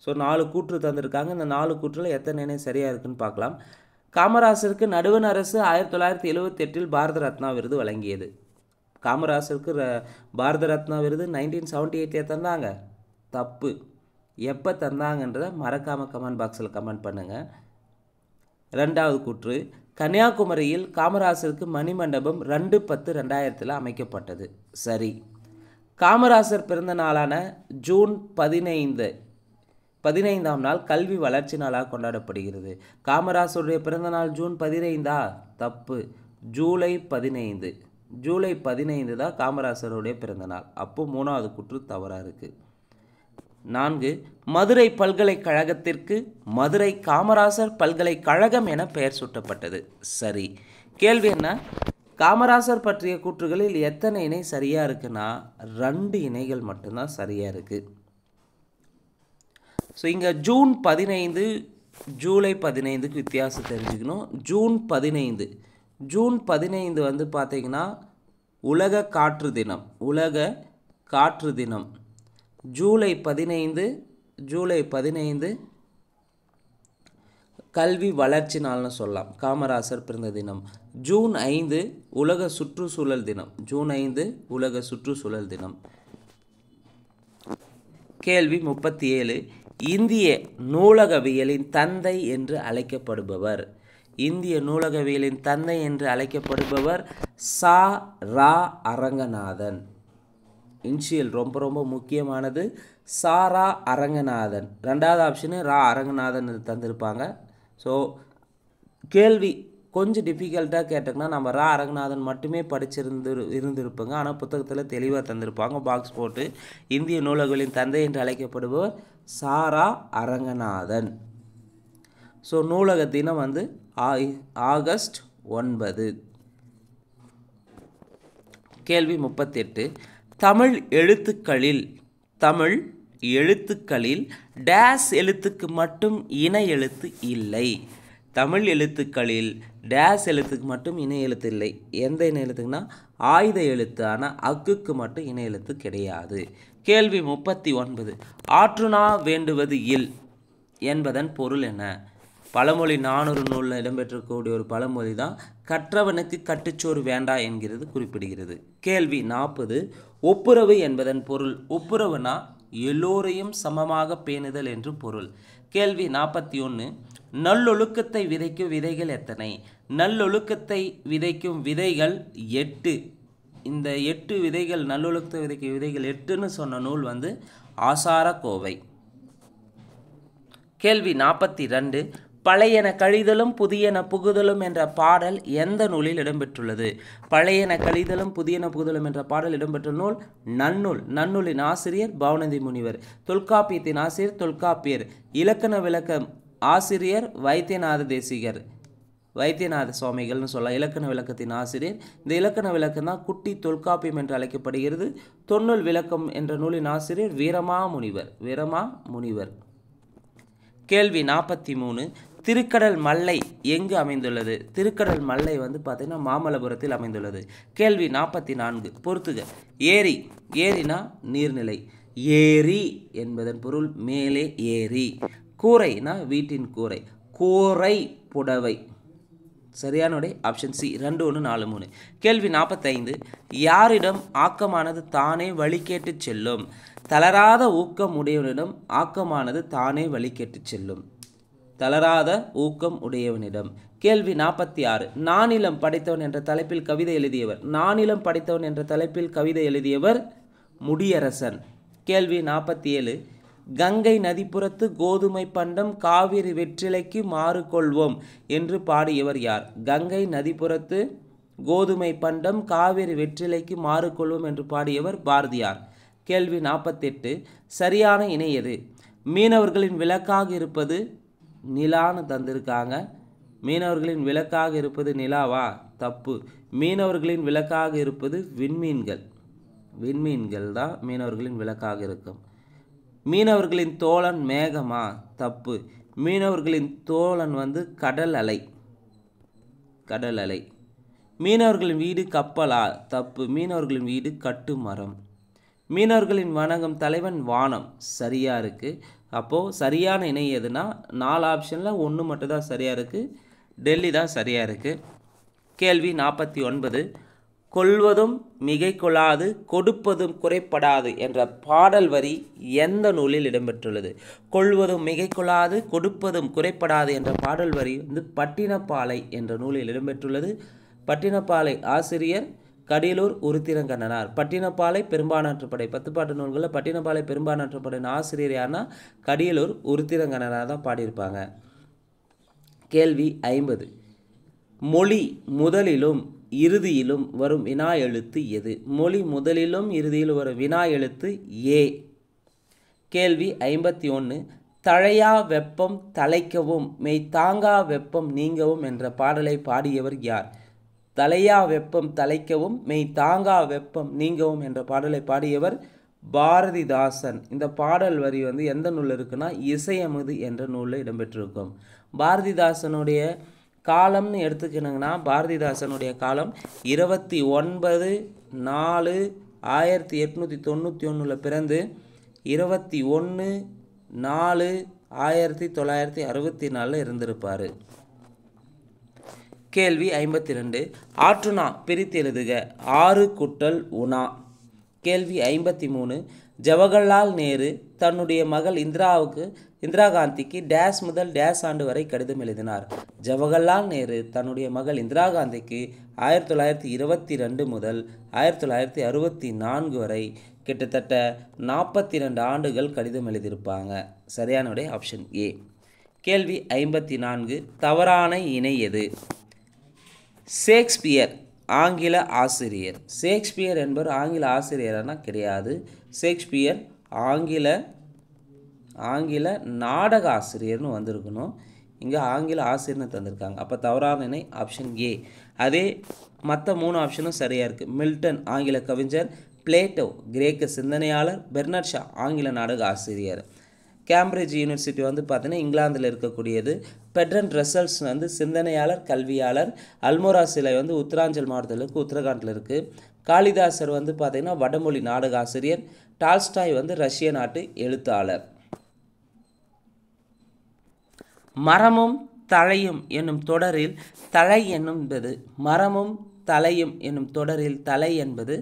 ஸோ 4 கூற்று தந்திருக்காங்க. இந்த 4 கூற்றில் எத்தனை இணை சரியாக இருக்குன்னு பார்க்கலாம். காமராசருக்கு நடுவண் அரசு 1978 பாரத ரத்னா விருது வழங்கியது. காமராசருக்கு பாரத ரத்னா விருது 1978 தந்தாங்க. தப்பு. எப்போ தந்தாங்கன்றதை மறக்காமல் கமெண்ட் பாக்ஸில் கமெண்ட் பண்ணுங்கள். 2வது கூற்று, கன்னியாகுமரியில் காமராசருக்கு மணிமண்டபம் 2/10/2000 அமைக்கப்பட்டது. சரி. காமராசர் பிறந்த நாளான ஜூன் 15ஆம் நாள் கல்வி வளர்ச்சி நாளாக கொண்டாடப்படுகிறது. காமராசருடைய பிறந்த நாள் ஜூன் 15ஆ? தப்பு. ஜூலை 15. ஜூலை 15 தான் காமராசருடைய பிறந்த நாள். அப்போ 3வது கூற்று தவறாக இருக்குது. 4. மதுரை பல்கலைக்கழகத்திற்கு மதுரை காமராசர் பல்கலைக்கழகம் என பெயர் சூட்டப்பட்டது. சரி. கேள்வி என்ன? காமராசர் பற்றிய கூற்றுகளில் எத்தனை இணை சரியாக இருக்குன்னா 2 இணைகள் மட்டும்தான் சரியாக இருக்குது. ஸோ இங்கே ஜூன் 15 ஜூலை 15க்கு வித்தியாசம் தெரிஞ்சுக்கணும். ஜூன் 15 வந்து பார்த்திங்கன்னா உலக காற்று தினம். உலக காற்று தினம். ஜூலை 15 கல்வி வளர்ச்சி நாள்னு சொல்லலாம். காமராசர் பிறந்த தினம். ஜூன் 5 உலக சுற்றுச்சூழல் தினம். ஜூன் 5 உலக சுற்றுச்சூழல் தினம். கேள்வி 37. இந்திய நூலகவியலின் தந்தை என்று அழைக்கப்படுபவர்? இந்திய நூலகவியலின் தந்தை என்று அழைக்கப்படுபவர் சா. ரா. அரங்கநாதன். இன்ஷியல் ரொம்ப ரொம்ப முக்கியமானது. சா. ரா. அரங்கநாதன். 2வது ஆப்ஷனு ரா. அரங்கநாதன் தந்திருப்பாங்க. ஸோ கேள்வி கொஞ்சம் டிஃபிகல்ட்டாக கேட்டோம்னா நம்ம ரா. அரங்கநாதன் மட்டுமே இருந்திருப்பாங்க. ஆனால் புத்தகத்தில் தெளிவாக தந்திருப்பாங்க பாக்ஸ் போட்டு. இந்திய நூலகவியலின் தந்தை என்று அழைக்கப்படுபவர் சா. ரா. அரங்கநாதன். ஸோ நூலக தினம் வந்து ஆகஸ்ட் 9. கேள்வி 38. தமிழ் எழுத்துக்களில் டேஸ் எழுத்துக்கு மட்டும் இணை எழுத்து இல்லை. தமிழ் எழுத்துக்களில் டேஸ் எழுத்துக்கு மட்டும் இணை எழுத்து இல்லை. எந்த இணை எழுத்துக்குன்னா ஆயுத எழுத்து. ஆனால் அக்குக்கு மட்டும் இணை எழுத்து கிடையாது. கேள்வி 39. ஆற்றுணா வேண்டுவது இல் என்பதன் பொருள் என்ன? பழமொழி 400 நூலில் இடம்பெற்றக்கூடிய ஒரு பழமொழி தான் கற்றவனுக்கு கட்டுச்சோறு வேண்டா என்கிறது குறிப்பிடுகிறது. கேள்வி 40. ஒப்புரவு என்பதன் பொருள்? ஒப்புரவுனா எல்லோரையும் சமமாக பேணுதல் என்று பொருள். கேள்வி 41. நல்லொழுக்கத்தை விதைக்கும் விதைகள் எத்தனை? நல்லொழுக்கத்தை விதைக்கும் விதைகள் 8. இந்த 8 விதைகள், நல்லொழுக்கத்தை விதைக்கும் விதைகள் 8ன்னு சொன்ன நூல் வந்து ஆசாரக்கோவை. கேள்வி 42. பழையன கழிதலும் புதியன புகுதலும் என்ற பாடல் எந்த நூலில் இடம்பெற்றுள்ளது? பழையன கழிதலும் புதியன புகுதலும் என்ற பாடல் இடம்பெற்ற நூல் நன்னூல். நன்னூலின் ஆசிரியர் பவுனந்தி முனிவர். தொல்காப்பியத்தின் ஆசிரியர் தொல்காப்பியர். இலக்கண விளக்கம் ஆசிரியர் வைத்தியநாத சுவாமிகள்னு சொல்லலாம். இலக்கண விளக்கத்தின் ஆசிரியர். இந்த இலக்கண விளக்கம் தான் குட்டி தொல்காப்பியம் என்று அழைக்கப்படுகிறது. தொன்னூல் விளக்கம் என்ற நூலின் ஆசிரியர் வீரமாமுனிவர். கேள்வி 43. திருக்கடல் மல்லை எங்கு அமைந்துள்ளது? திருக்கடல் மல்லை வந்து பார்த்தீங்கன்னா மாமல்லபுரத்தில் அமைந்துள்ளது. கேள்வி 44. பொறுத்துக. ஏரினா நீர்நிலை. ஏரி என்பதன் பொருள் மேலே ஏரி. கூரைனா வீட்டின் கூரை. கூரை புடவை. சரியான விடை ஆப்ஷன் சி. 2, 1, 4, 3. கேள்வி 45. யாரிடம் ஆக்கமானது தானே வழி கேட்டு செல்லும்? தளராத ஊக்கம் உடையவனிடம் ஆக்கமானது தானே வழி கேட்டு செல்லும். தளராத ஊக்கம் உடையவனிடம். கேள்வி 46. நானிலம் படைத்தவன் என்ற தலைப்பில் கவிதை எழுதியவர்? நானிலம் படைத்தவன் என்ற தலைப்பில் கவிதை எழுதியவர் முடியரசன். கேள்வி 47. கங்கை நதிப்புறத்து கோதுமை பண்டம் காவிரி வெற்றிலைக்கு மாறு கொள்வோம் என்று பாடியவர் யார்? கங்கை நதிப்புறத்து கோதுமை பண்டம் காவிரி வெற்றிலைக்கு மாறு கொள்வோம் என்று பாடியவர் பாரதியார். கேள்வி 48. சரியான இணை எது? மீனவர்களின் விளக்காக இருப்பது நிலான்னு தந்திருக்காங்க. மீனவர்களின் விளக்காக இருப்பது நிலாவா? தப்பு. மீனவர்களின் விளக்காக இருப்பது விண்மீன்கள். விண்மீன்கள் தான் மீனவர்களின் விளக்காக இருக்கும். மீனவர்களின் தோழன் மேகமா? தப்பு. மீனவர்களின் தோழன் கடல் அலை. கடல் அலை. மீனவர்களின் வீடு கப்பலா? தப்பு. மீனவர்களின் வீடு கட்டுமரம். மீனவர்களின் வணங்கும் தலைவன் வானம். சரியாக இருக்குது. அப்போது சரியான இணை எதுனா 4 ஆப்ஷனில் 1 மட்டும்தான் சரியாக இருக்குது. டெல்லி தான் சரியாக இருக்குது. கேள்வி 49. கொள்வதும் மிகை கொள்ளாது கொடுப்பதும் குறைப்படாது என்ற பாடல் வரி எந்த நூலில் இடம்பெற்றுள்ளது? கொள்வதும் மிகை கொள்ளாது கொடுப்பதும் குறைப்படாது என்ற பாடல் வரி பட்டினப்பாலை என்ற நூலில் இடம்பெற்றுள்ளது. பட்டினப்பாலை ஆசிரியர் கடியலூர் உருத்திரங்கண்ணனார். பட்டினப்பாலை பெரும்பானாற்றுப்படை 10 பாட்டு நூல்களில் பட்டினப்பாலை பெரும்பானாற்றுப்படையின் ஆசிரியர் யாருன்னா கடியலூர் உருத்திரங்கண்ணனார் தான் பாடியிருப்பாங்க. கேள்வி 50. மொழி முதலிலும் இறுதியிலும் வரும் வினா எழுத்து எது? மொழி முதலிலும் இறுதியிலும் வரும் வினா எழுத்து ஏ. கேள்வி 51. தழையா வெப்பம் தலைக்கவும் மெய் தாங்கா வெப்பம் நீங்கவும் என்ற பாடலை பாடியவர் யார்? தலையா வெப்பம் தலைக்கவும் மெய் தாங்கா வெப்பம் நீங்கவும் என்ற பாடலை பாடியவர் பாரதிதாசன். இந்த பாடல் வரி எந்த நூலில் இருக்குன்னா இசையமுது என்ற நூலில் இடம்பெற்றிருக்கும். பாரதிதாசனுடைய காலம்னு எடுத்துக்கினாங்கன்னா பாரதிதாசனுடைய காலம் 29/4/1891 பிறந்து 21/4/1964 இருந்திருப்பார். கேள்வி 52. ஆற்றுணா பிரித்து எழுதுக. 6 கூட்டல் உணா. கேள்வி 53. ஜவஹர்லால் நேரு தன்னுடைய மகள் இந்திரா காந்திக்கு டேஸ் முதல் டேஸ் ஆண்டு வரை கடிதம் எழுதினார்? ஜவஹர்லால் நேரு தன்னுடைய மகள் இந்திரா காந்திக்கு 1922 முதல் 1964 வரை கிட்டத்தட்ட 42 ஆண்டுகள் கடிதம் எழுதியிருப்பாங்க. சரியான விடை ஆப்ஷன் ஏ. கேள்வி 54. தவறான இணை எது? ஷேக்ஸ்பியர் ஆங்கில ஆசிரியர். ஷேக்ஸ்பியர் என்பவர் ஆங்கில ஆசிரியரானா கிடையாது. ஷேக்ஸ்பியர் ஆங்கில நாடக ஆசிரியர்னு வந்திருக்கணும். இங்கே ஆங்கில ஆசிரியர்னு தந்திருக்காங்க. அப்போ தவறான இணை ஆப்ஷன் ஏ. அதே மற்ற 3 ஆப்ஷனும் சரியாக இருக்குது. மில்டன் ஆங்கில கவிஞர், பிளேட்டோ கிரேக்க சிந்தனையாளர், பெர்னாட் ஷா ஆங்கில நாடக ஆசிரியர். கேம்பிரிட்ஜ் யூனிவர்சிட்டி பார்த்தீங்கன்னா இங்கிலாந்தில் இருக்கக்கூடியது. பெட்ரண்ட் ரசல்ஸ் சிந்தனையாளர், கல்வியாளர். அல்மோரா சிலை உத்தராஞ்சல் மாவட்டத்தில் இருக்குது, உத்தரகாண்டில் இருக்குது. காளிதாசர் பார்த்தீங்கன்னா வடமொழி நாடக ஆசிரியர். டால்ஸ்டாய் ரஷ்ய நாட்டு எழுத்தாளர். மரமும் தழையும் என்னும் தொடரில் தழை என்பது மரமும் தலையும் என்னும் தொடரில் தலை என்பது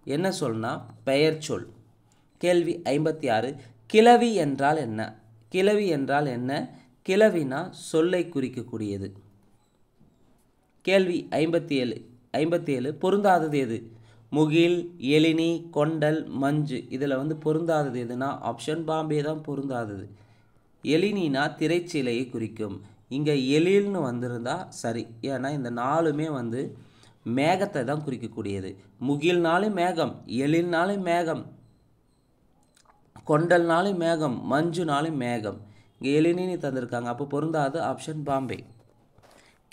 என்ன சொல்னா பெயர் சொல். கேள்வி 56. கிளவி என்றால் என்ன? கிளவி என்றால் என்ன? கிளவினா சொல்லை குறிக்கக்கூடியது. கேள்வி 57. பொருந்தாதது எது? முகில், எழினி, கொண்டல், மஞ்சு. இதில் பொருந்தாதது எதுனா ஆப்ஷன் பாம்பே தான் பொருந்தாதது. எழினினா திரைச்சீலையை குறிக்கும். இங்கே எழில்னு வந்திருந்தா சரி. ஏன்னா இந்த 4மே மேகத்தை தான் குறிக்கக்கூடியது. முகில்னாலும் மேகம், எழில்னாலும் மேகம், கொண்டல்னாலும் மேகம், மஞ்சுனாலும் மேகம். இங்கே எழினின்னு தந்திருக்காங்க. அப்போ பொருந்தாது ஆப்ஷன் பாம்பே.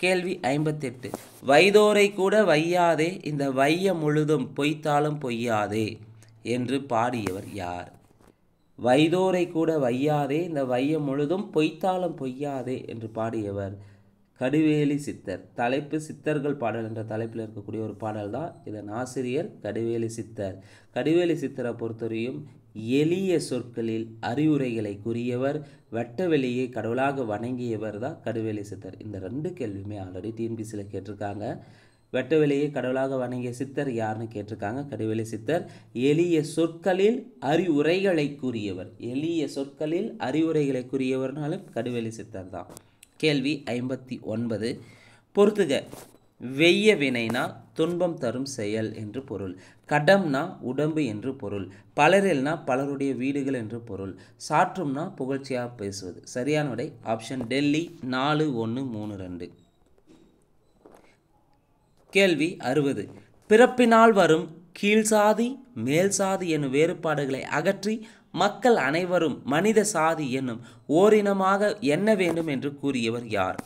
கேள்வி 58. வைதோரை கூட வையாதே இந்த வைய முழுதும் பொய்த்தாலும் பொய்யாதே என்று பாடியவர் யார்? வைதோரை கூட வையாதே இந்த வைய முழுதும் பொய்த்தாலும் பொய்யாதே என்று பாடியவர் கடிவேலி சித்தர். தலைப்பு சித்தர்கள் பாடல் என்ற தலைப்பில் இருக்கக்கூடிய ஒரு பாடல் தான். இதன் ஆசிரியர் கடிவேலி சித்தர். கடிவேலி சித்தரை பொறுத்தவரையும் எளிய சொற்களில் அறிவுரைகளை கூறியவர், வெட்ட வெளியை கடவுளாக வணங்கியவர் தான் கடிவேலி சித்தர். இந்த 2 கேள்வியுமே ஆல்ரெடி டிஎன்பிசியில் கேட்டிருக்காங்க. வெட்ட வெளியை கடவுளாக வணங்கிய சித்தர் யாருன்னு கேட்டிருக்காங்க. கடிவேலி சித்தர். எளிய சொற்களில் அறிவுரைகளை கூறியவர். எளிய சொற்களில் அறிவுரைகளை கூறியவர்னாலும் கடிவேலி சித்தர் தான். கேள்வி 59. பொறுத்துக. வெய்ய வினைனா துன்பம் தரும் செயல் என்று பொருள். கடம்னா உடம்பு என்று பொருள். பலரில்னா பலருடைய வீடுகள் என்று பொருள். சாற்றும்னா புகழ்ச்சியாக பேசுவது. சரியான விடை ஆப்ஷன் டெல்லி 4132. கேள்வி 60. பிறப்பினால் வரும் கீழ்சாதி மேல் சாதி என்னும் வேறுபாடுகளை அகற்றி மக்கள் அனைவரும் மனித சாதி என்னும் ஓரினமாக எண்ண வேண்டும் என்று கூறியவர் யார்?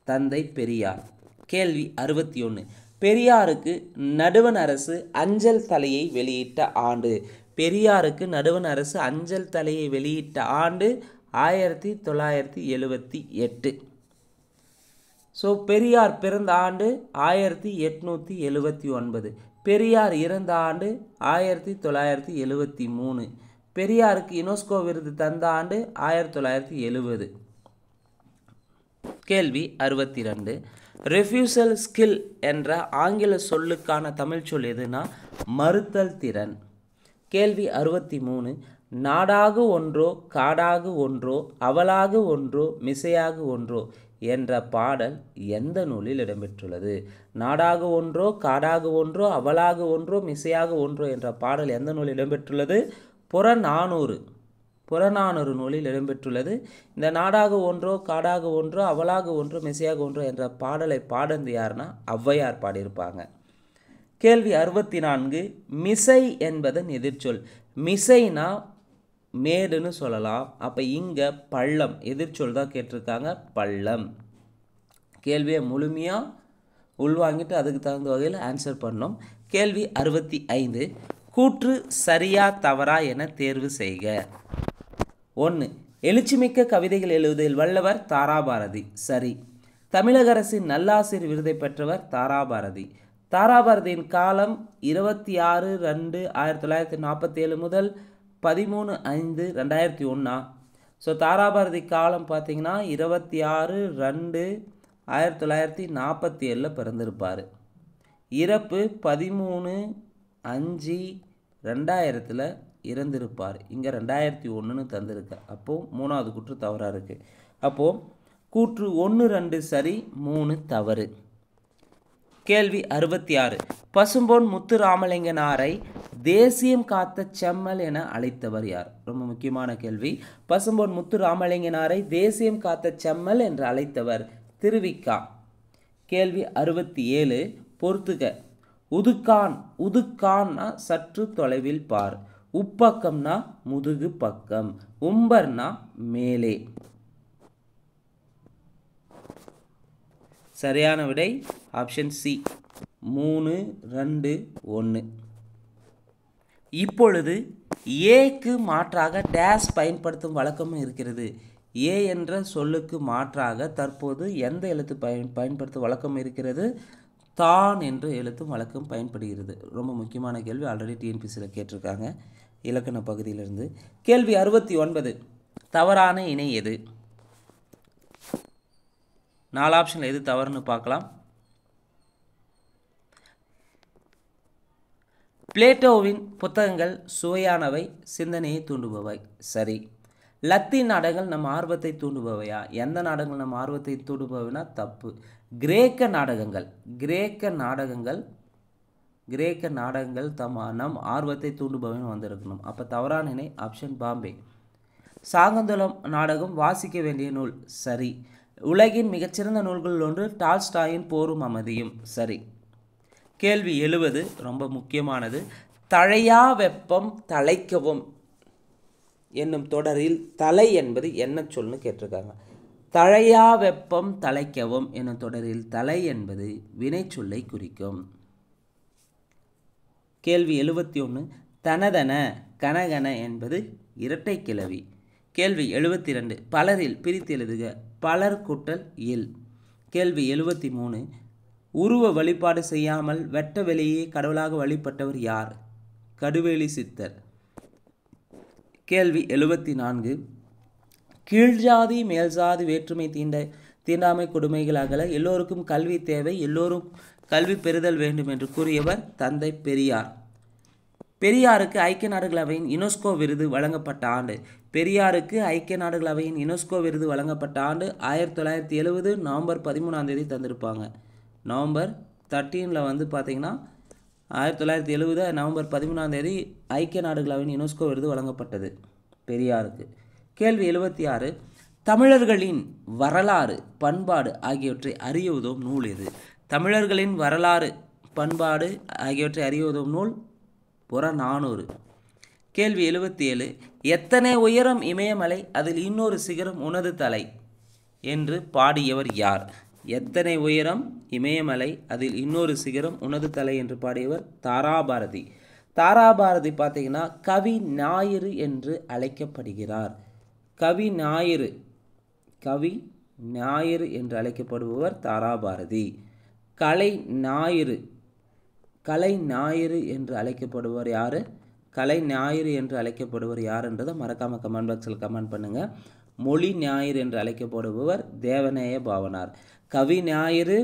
தந்தை பெரியார். கேள்வி 61. பெரியாருக்கு நடுவண் அரசு அஞ்சல் தலையை வெளியிட்ட ஆண்டு. பெரியாருக்கு நடுவண் அரசு அஞ்சல் தலையை வெளியிட்ட ஆண்டு 1978. ஸோ பெரியார் பிறந்த ஆண்டு 1879. பெரியார் இறந்த ஆண்டு 1973. பெரியாருக்கு யுனெஸ்கோ விருது தந்த ஆண்டு 1970. கேள்வி 62. ரெஃப்யூசல் ஸ்கில் என்ற ஆங்கில சொல்லுக்கான தமிழ் சொல் எதுனா மறுத்தல் திறன். கேள்வி 63. நாடாகு ஒன்றோ காடாகு ஒன்றோ அவளாகு ஒன்றோ மிசையாகு ஒன்றோ என்ற பாடல் எந்த நூலில் இடம்பெற்றுள்ளது? நாடாகு ஒன்றோ காடாகு ஒன்றோ அவளாகு ஒன்றோ மிசையாகு ஒன்றோ என்ற பாடல் எந்த நூலில் இடம்பெற்றுள்ளது? புறநானூறு நூலில் இடம்பெற்றுள்ளது. இந்த நாடாகு ஒன்றோ காடாகு ஒன்றோ அவளாகு ஒன்றோ மிசையாகு ஒன்றோ என்ற பாடலை பாடந்து யாருன்னா ஔவையார் பாடியிருப்பாங்க. கேள்வி 64. மிசை என்பதன் எதிர்ச்சொல். மிசைனா மேடுன்னு சொல்லலாம். அப்போ இங்கே பள்ளம் எதிர்ச்சொல் தான் கேட்டிருக்காங்க, பள்ளம். கேள்வியை முழுமையாக உள்வாங்கிட்டு அதுக்கு தகுந்த வகையில் ஆன்சர் பண்ணோம். கேள்வி 65. கூற்று சரியா தவறா என தேர்வு செய்க. 1. எழுச்சிமிக்க கவிதைகள் எழுதுவதில் வல்லவர் தாராபாரதி. சரி. தமிழக அரசின் நல்லாசிரியர் விருதை பெற்றவர் தாராபாரதி. தாராபாரதியின் காலம் 26/2/1947 முதல் 13/5/2001. ஸோ தாராபாரதி காலம் பார்த்தீங்கன்னா 26/2/1947 பிறந்திருப்பார். இறப்பு 13/5/2000 இறந்திருப்பார். இங்கே 2001 தந்திருக்கு. அப்போது 3வது கூற்று தவறாக இருக்குது. அப்போது கூற்று 1, 2 சரி, 3 தவறு. கேள்வி 66. பசும்பொன் முத்துராமலிங்கனாரை தேசியம் காத்த செம்மல் என அழைத்தவர் யார்? ரொம்ப முக்கியமான கேள்வி. பசும்பொன் முத்துராமலிங்கனாரை தேசியம் காத்த செம்மல் என்று அழைத்தவர் திருவிக்கா. கேள்வி 67. பொறுத்துக. உதுக்கான்னா சற்று தொலைவில் பார். உப்பக்கம்னா முதுகு பக்கம். உம்பர்னா மேலே. சரியான விடை ஆப்ஷன் சி 3, 2, 1. இப்பொழுது ஏக்கு மாற்றாக டேஸ் பயன்படுத்தும் வழக்கமும் இருக்கிறது. ஏ என்ற சொல்லுக்கு மாற்றாக தற்போது எந்த எழுத்து பயன்படுத்தும் வழக்கம் இருக்கிறது? தான் என்ற எழுத்தும் வழக்கம் பயன்படுகிறது. ரொம்ப முக்கியமான கேள்வி. ஆல்ரெடி டிஎன்பிசியில் கேட்டிருக்காங்க இலக்கண பகுதியிலிருந்து. கேள்வி 69. தவறான இணை எது? 4 ஆப்ஷனில் எது தவறுன்னு பார்க்கலாம். பிளேட்டோவின் புத்தகங்கள் சுவையானவை, சிந்தனையை தூண்டுபவை. சரி. லத்தீன் நாடகங்கள் நம் ஆர்வத்தை தூண்டுபவையா? எந்த நாடகங்கள் நம் ஆர்வத்தை தூண்டுபவைனா தப்பு. கிரேக்க நாடகங்கள் நம் ஆர்வத்தை தூண்டுபவைன்னு வந்திருக்கணும். அப்போ தவறான இணை ஆப்ஷன் பாம்பே. சாகுந்தலம் நாடகம் வாசிக்க வேண்டிய நூல். சரி. உலகின் மிகச்சிறந்த நூல்களில் ஒன்று டால்ஸ்டாயின் போரும் அமைதியும். சரி. கேள்வி 70 ரொம்ப முக்கியமானது. தழையா வெப்பம் தழைக்கவும் என்னும் தொடரில் தலை என்பது என்ன சொல்னு கேட்டிருக்காங்க. தழையா வெப்பம் தழைக்கவும் என்னும் தொடரில் தலை என்பது வினைச்சொல்லை குறிக்கும். கேள்வி 71. தனதன கனகன என்பது இரட்டை கிளவி. கேள்வி 72. பலரில் பிரித்து எழுதுக. பலர் கூட்டல் இல். கேள்வி 73. உருவ வழிபாடு செய்யாமல் வெட்ட வெளியே கடவுளாக வழிபட்டவர் யார்? கடுவேலி சித்தர். கேள்வி 74. கீழ்ஜாதி மேல்ஜாதி வேற்றுமை தீண்டாமை கொடுமைகள் அகல எல்லோருக்கும் கல்வி தேவை, எல்லோரும் கல்வி பெறுதல் வேண்டும் என்று கூறியவர் தந்தை பெரியார். பெரியாருக்கு ஐக்கிய நாடுகள் அவையின் யுனெஸ்கோ விருது வழங்கப்பட்ட ஆண்டு. பெரியாருக்கு ஐக்கிய நாடுகள் அவையின் யுனெஸ்கோ விருது வழங்கப்பட்ட ஆண்டு 1970 நவம்பர் 13 தந்திருப்பாங்க. நவம்பர் 13 பார்த்தீங்கன்னா 1970 நவம்பர் 13 ஐக்கிய நாடுகள் அவையின் யுனெஸ்கோ விருது வழங்கப்பட்டது பெரியாருக்கு. கேள்வி 76. தமிழர்களின் வரலாறு பண்பாடு ஆகியவற்றை அறிய உதவும் நூல் எது? தமிழர்களின் வரலாறு பண்பாடு ஆகியவற்றை அறிய உதவும் நூல் புறநானூறு. கேள்வி 77 எத்தனை உயரம் இமயமலை அதில் இன்னொரு சிகரம் உனது தலை என்று பாடியவர் யார்? எத்தனை உயரம் இமயமலை அதில் இன்னொரு சிகரம் உனது தலை என்று பாடியவர் தாராபாரதி. தாராபாரதி பார்த்தீங்கன்னா கவி ஞாயிறு என்று அழைக்கப்படுகிறார். கவி ஞாயிறு என்று அழைக்கப்படுபவர் தாராபாரதி. கலை ஞாயிறு என்று அழைக்கப்படுவர் யார்? கலை ஞாயிறு என்று அழைக்கப்படுவர் யாருன்றதை மறக்காமல் கமெண்ட் பாக்ஸில் கமெண்ட் பண்ணுங்கள். மொழி ஞாயிறு என்று அழைக்கப்படுபவர் தேவநேய பாவனார். கவி ஞாயிறு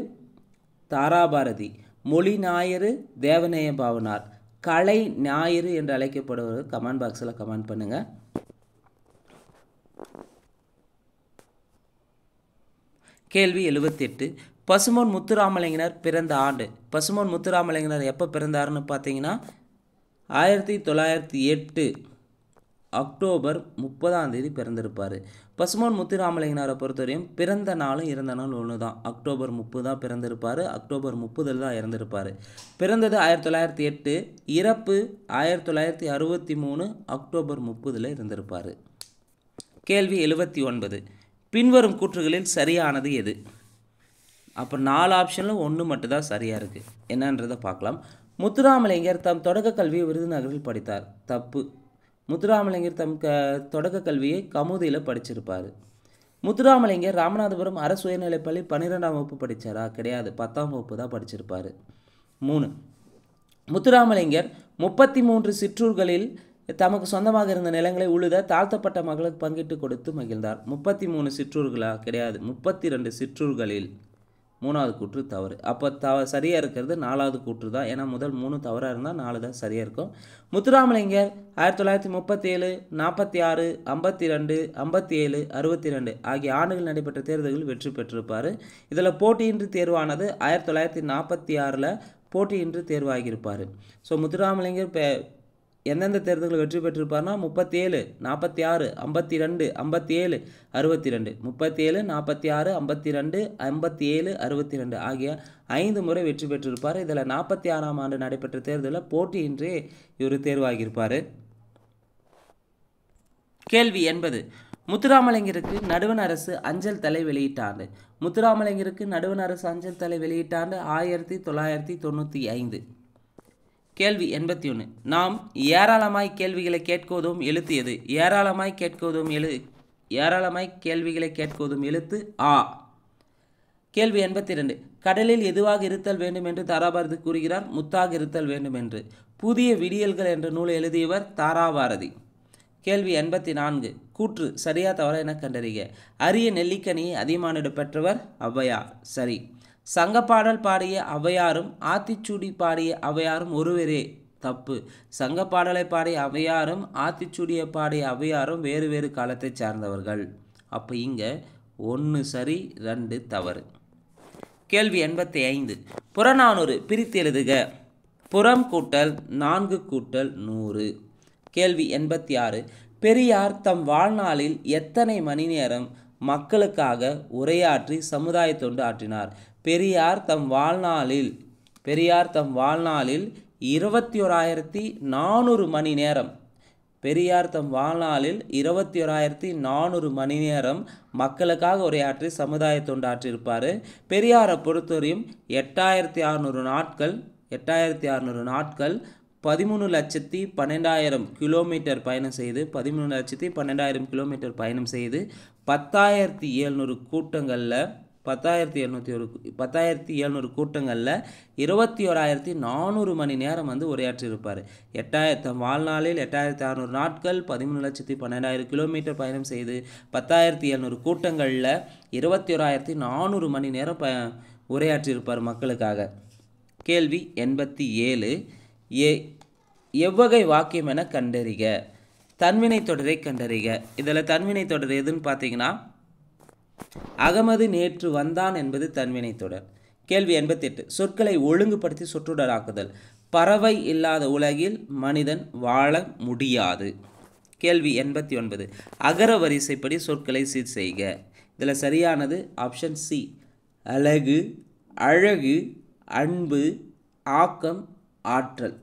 தாராபாரதி, மொழி ஞாயிறு தேவநேய பாவனார், கலை ஞாயிறு என்று அழைக்கப்படுபவர் கமெண்ட் பாக்ஸில் கமெண்ட் பண்ணுங்கள். கேள்வி 78 பசும்பொன் முத்துராமலிங்கனார் பிறந்த ஆண்டு. பசும்பொன் முத்துராமலிங்கனார் எப்போ பிறந்தாருன்னு பார்த்தீங்கன்னா 1908 அக்டோபர் 30 பிறந்திருப்பார். பசும்பொன் முத்துராமலிங்கனாரை பொறுத்தவரையும் பிறந்த நாளும் இறந்த நாள் ஒன்று தான். அக்டோபர் 30 தான் பிறந்திருப்பார். அக்டோபர் 30 தான் இறந்திருப்பார். பிறந்தது 1908, இறப்பு 1963 அக்டோபர் 30 இருந்திருப்பார். கேள்வி 79 பின்வரும் கூற்றுகளில் சரியானது எது? அப்போ 4 ஆப்ஷனில் 1 மட்டும்தான் சரியாக இருக்குது. என்னன்றதை பார்க்கலாம். முத்துராமலிங்கர் தம் தொடக்க கல்வியை விருதுநகரில் படித்தார். தப்பு. முத்துராமலிங்கர் தம் தொடக்க கல்வியை கமுதியில் படிச்சிருப்பார். முத்துராமலிங்கர் ராமநாதபுரம் அரசு உயர்நிலைப்பள்ளி 12ஆம் வகுப்பு படித்தாரா? கிடையாது, 10ஆம் வகுப்பு தான் படிச்சிருப்பார். 3 முத்துராமலிங்கர் 33 சிற்றூர்களில் தமக்கு சொந்தமாக இருந்த நிலங்களை உழுத தாழ்த்தப்பட்ட மக்களுக்கு பங்கிட்டு கொடுத்து மகிழ்ந்தார். 33 சிற்றூர்களா? கிடையாது, 32 சிற்றூர்களில். 3வது கூற்று தவறு. அப்போ சரியாக இருக்கிறது 4வது கூற்று தான். ஏன்னா முதல் 3 தவறாக இருந்தால் 4 தான் சரியாக இருக்கும். முத்துராமலிங்கர் 1937, 46, 52, 57, 62 ஆகிய ஆண்டுகள் நடைபெற்ற தேர்தல்களில் வெற்றி பெற்றிருப்பார். இதில் போட்டியின்றி தேர்வானது 1946 போட்டியின்றி தேர்வாகியிருப்பார். ஸோ முத்துராமலிங்கர் எந்தெந்த தேர்தல்கள் வெற்றி பெற்றிருப்பார்னா 37, 46, 52, 57, 62, 37, 46, 52, 57, 62 ஆகிய 5 முறை வெற்றி பெற்றிருப்பார். இதில் 46ஆம் ஆண்டு நடைபெற்ற தேர்தலில் போட்டியின்றி இவர் தேர்வாகியிருப்பார். கேள்வி 80 முத்துராமலிங்கருக்கு நடுவண் அரசு அஞ்சல் தலை வெளியிட்ட ஆண்டு. முத்துராமலிங்கருக்கு நடுவண் அரசு அஞ்சல் தலை வெளியிட்ட ஆண்டு 1995. கேள்வி 81 நாம் ஏராளமாய் கேள்விகளை கேட்குவதும் எழுத்து எது? ஏராளமாய் கேள்விகளை கேட்குவதும் எழுத்து ஆ. கேள்வி 82 கடலில் எதுவாக இருத்தல் வேண்டும் என்று தாராபாரதி கூறுகிறார்? முத்தாக இருத்தல் வேண்டும் என்று. புதிய விடியல்கள் என்ற நூலை எழுதியவர் தாராபாரதி. கேள்வி 84 கூற்று சரியா தவறா என கண்டறிக. அரிய நெல்லிக்கனியை அதிகமானிட பெற்றவர் ஔவையார். சரி. சங்கப்பாடல் பாடிய ஔவையாரும் ஆத்திச்சூடி பாடிய ஔவையாரும் ஒருவரே. தப்பு. சங்கப்பாடலை பாடிய ஔவையாரும் ஆத்திச்சூடியை பாடிய ஔவையாரும் வேறு வேறு காலத்தை சார்ந்தவர்கள். அப்போ இங்கே 1 சரி 2 தவறு. கேள்வி 85 புறநானூறு பிரித்து எழுதுக. புறம் கூட்டல் 4 கூட்டல் 100. கேள்வி 86 பெரியார் தம் வாழ்நாளில் எத்தனை மணி நேரம் மக்களுக்காக உரையாற்றி சமுதாய தொண்டு ஆற்றினார்? பெரியார் தம் வாழ்நாளில் 21,400 மணி நேரம். பெரியார் தம் வாழ்நாளில் 21,400 மணி நேரம் மக்களுக்காக உரையாற்றி சமுதாய தொண்டு ஆற்றியிருப்பார். பெரியாரை பொறுத்தவரையும் 8,600 நாட்கள் 13,12,000 கிலோமீட்டர் பயணம் செய்து 13,12,000 கிலோமீட்டர் பயணம் செய்து 10,700 கூட்டங்களில் 10,700 கூட்டங்களில் 21,400 மணி நேரம் உரையாற்றியிருப்பார். தம் வாழ்நாளில் 8,600 நாட்கள் 13,12,000 கிலோமீட்டர் பயணம் செய்து 10,700 கூட்டங்களில் 21,400 மணி நேரம் உரையாற்றியிருப்பார் மக்களுக்காக. கேள்வி 87 எவ்வகை வாக்கியம் என கண்டறிக. தன்வினை தொடரை கண்டறிக. இதில் தன்வினை தொடர் எதுன்னு பார்த்தீங்கன்னா அகமது நேற்று வந்தான் என்பது தன்வினை தொடர். கேள்வி 88 சொற்களை ஒழுங்குபடுத்தி சொற்றொடராக்குதல். பறவை இல்லாத உலகில் மனிதன் வாழ முடியாது. கேள்வி 89 அகர வரிசைப்படி சொற்களை சீர் செய்க. இதில் சரியானது ஆப்ஷன் சி. அழகு, அழகு, அன்பு, ஆக்கம், ஆற்றல்.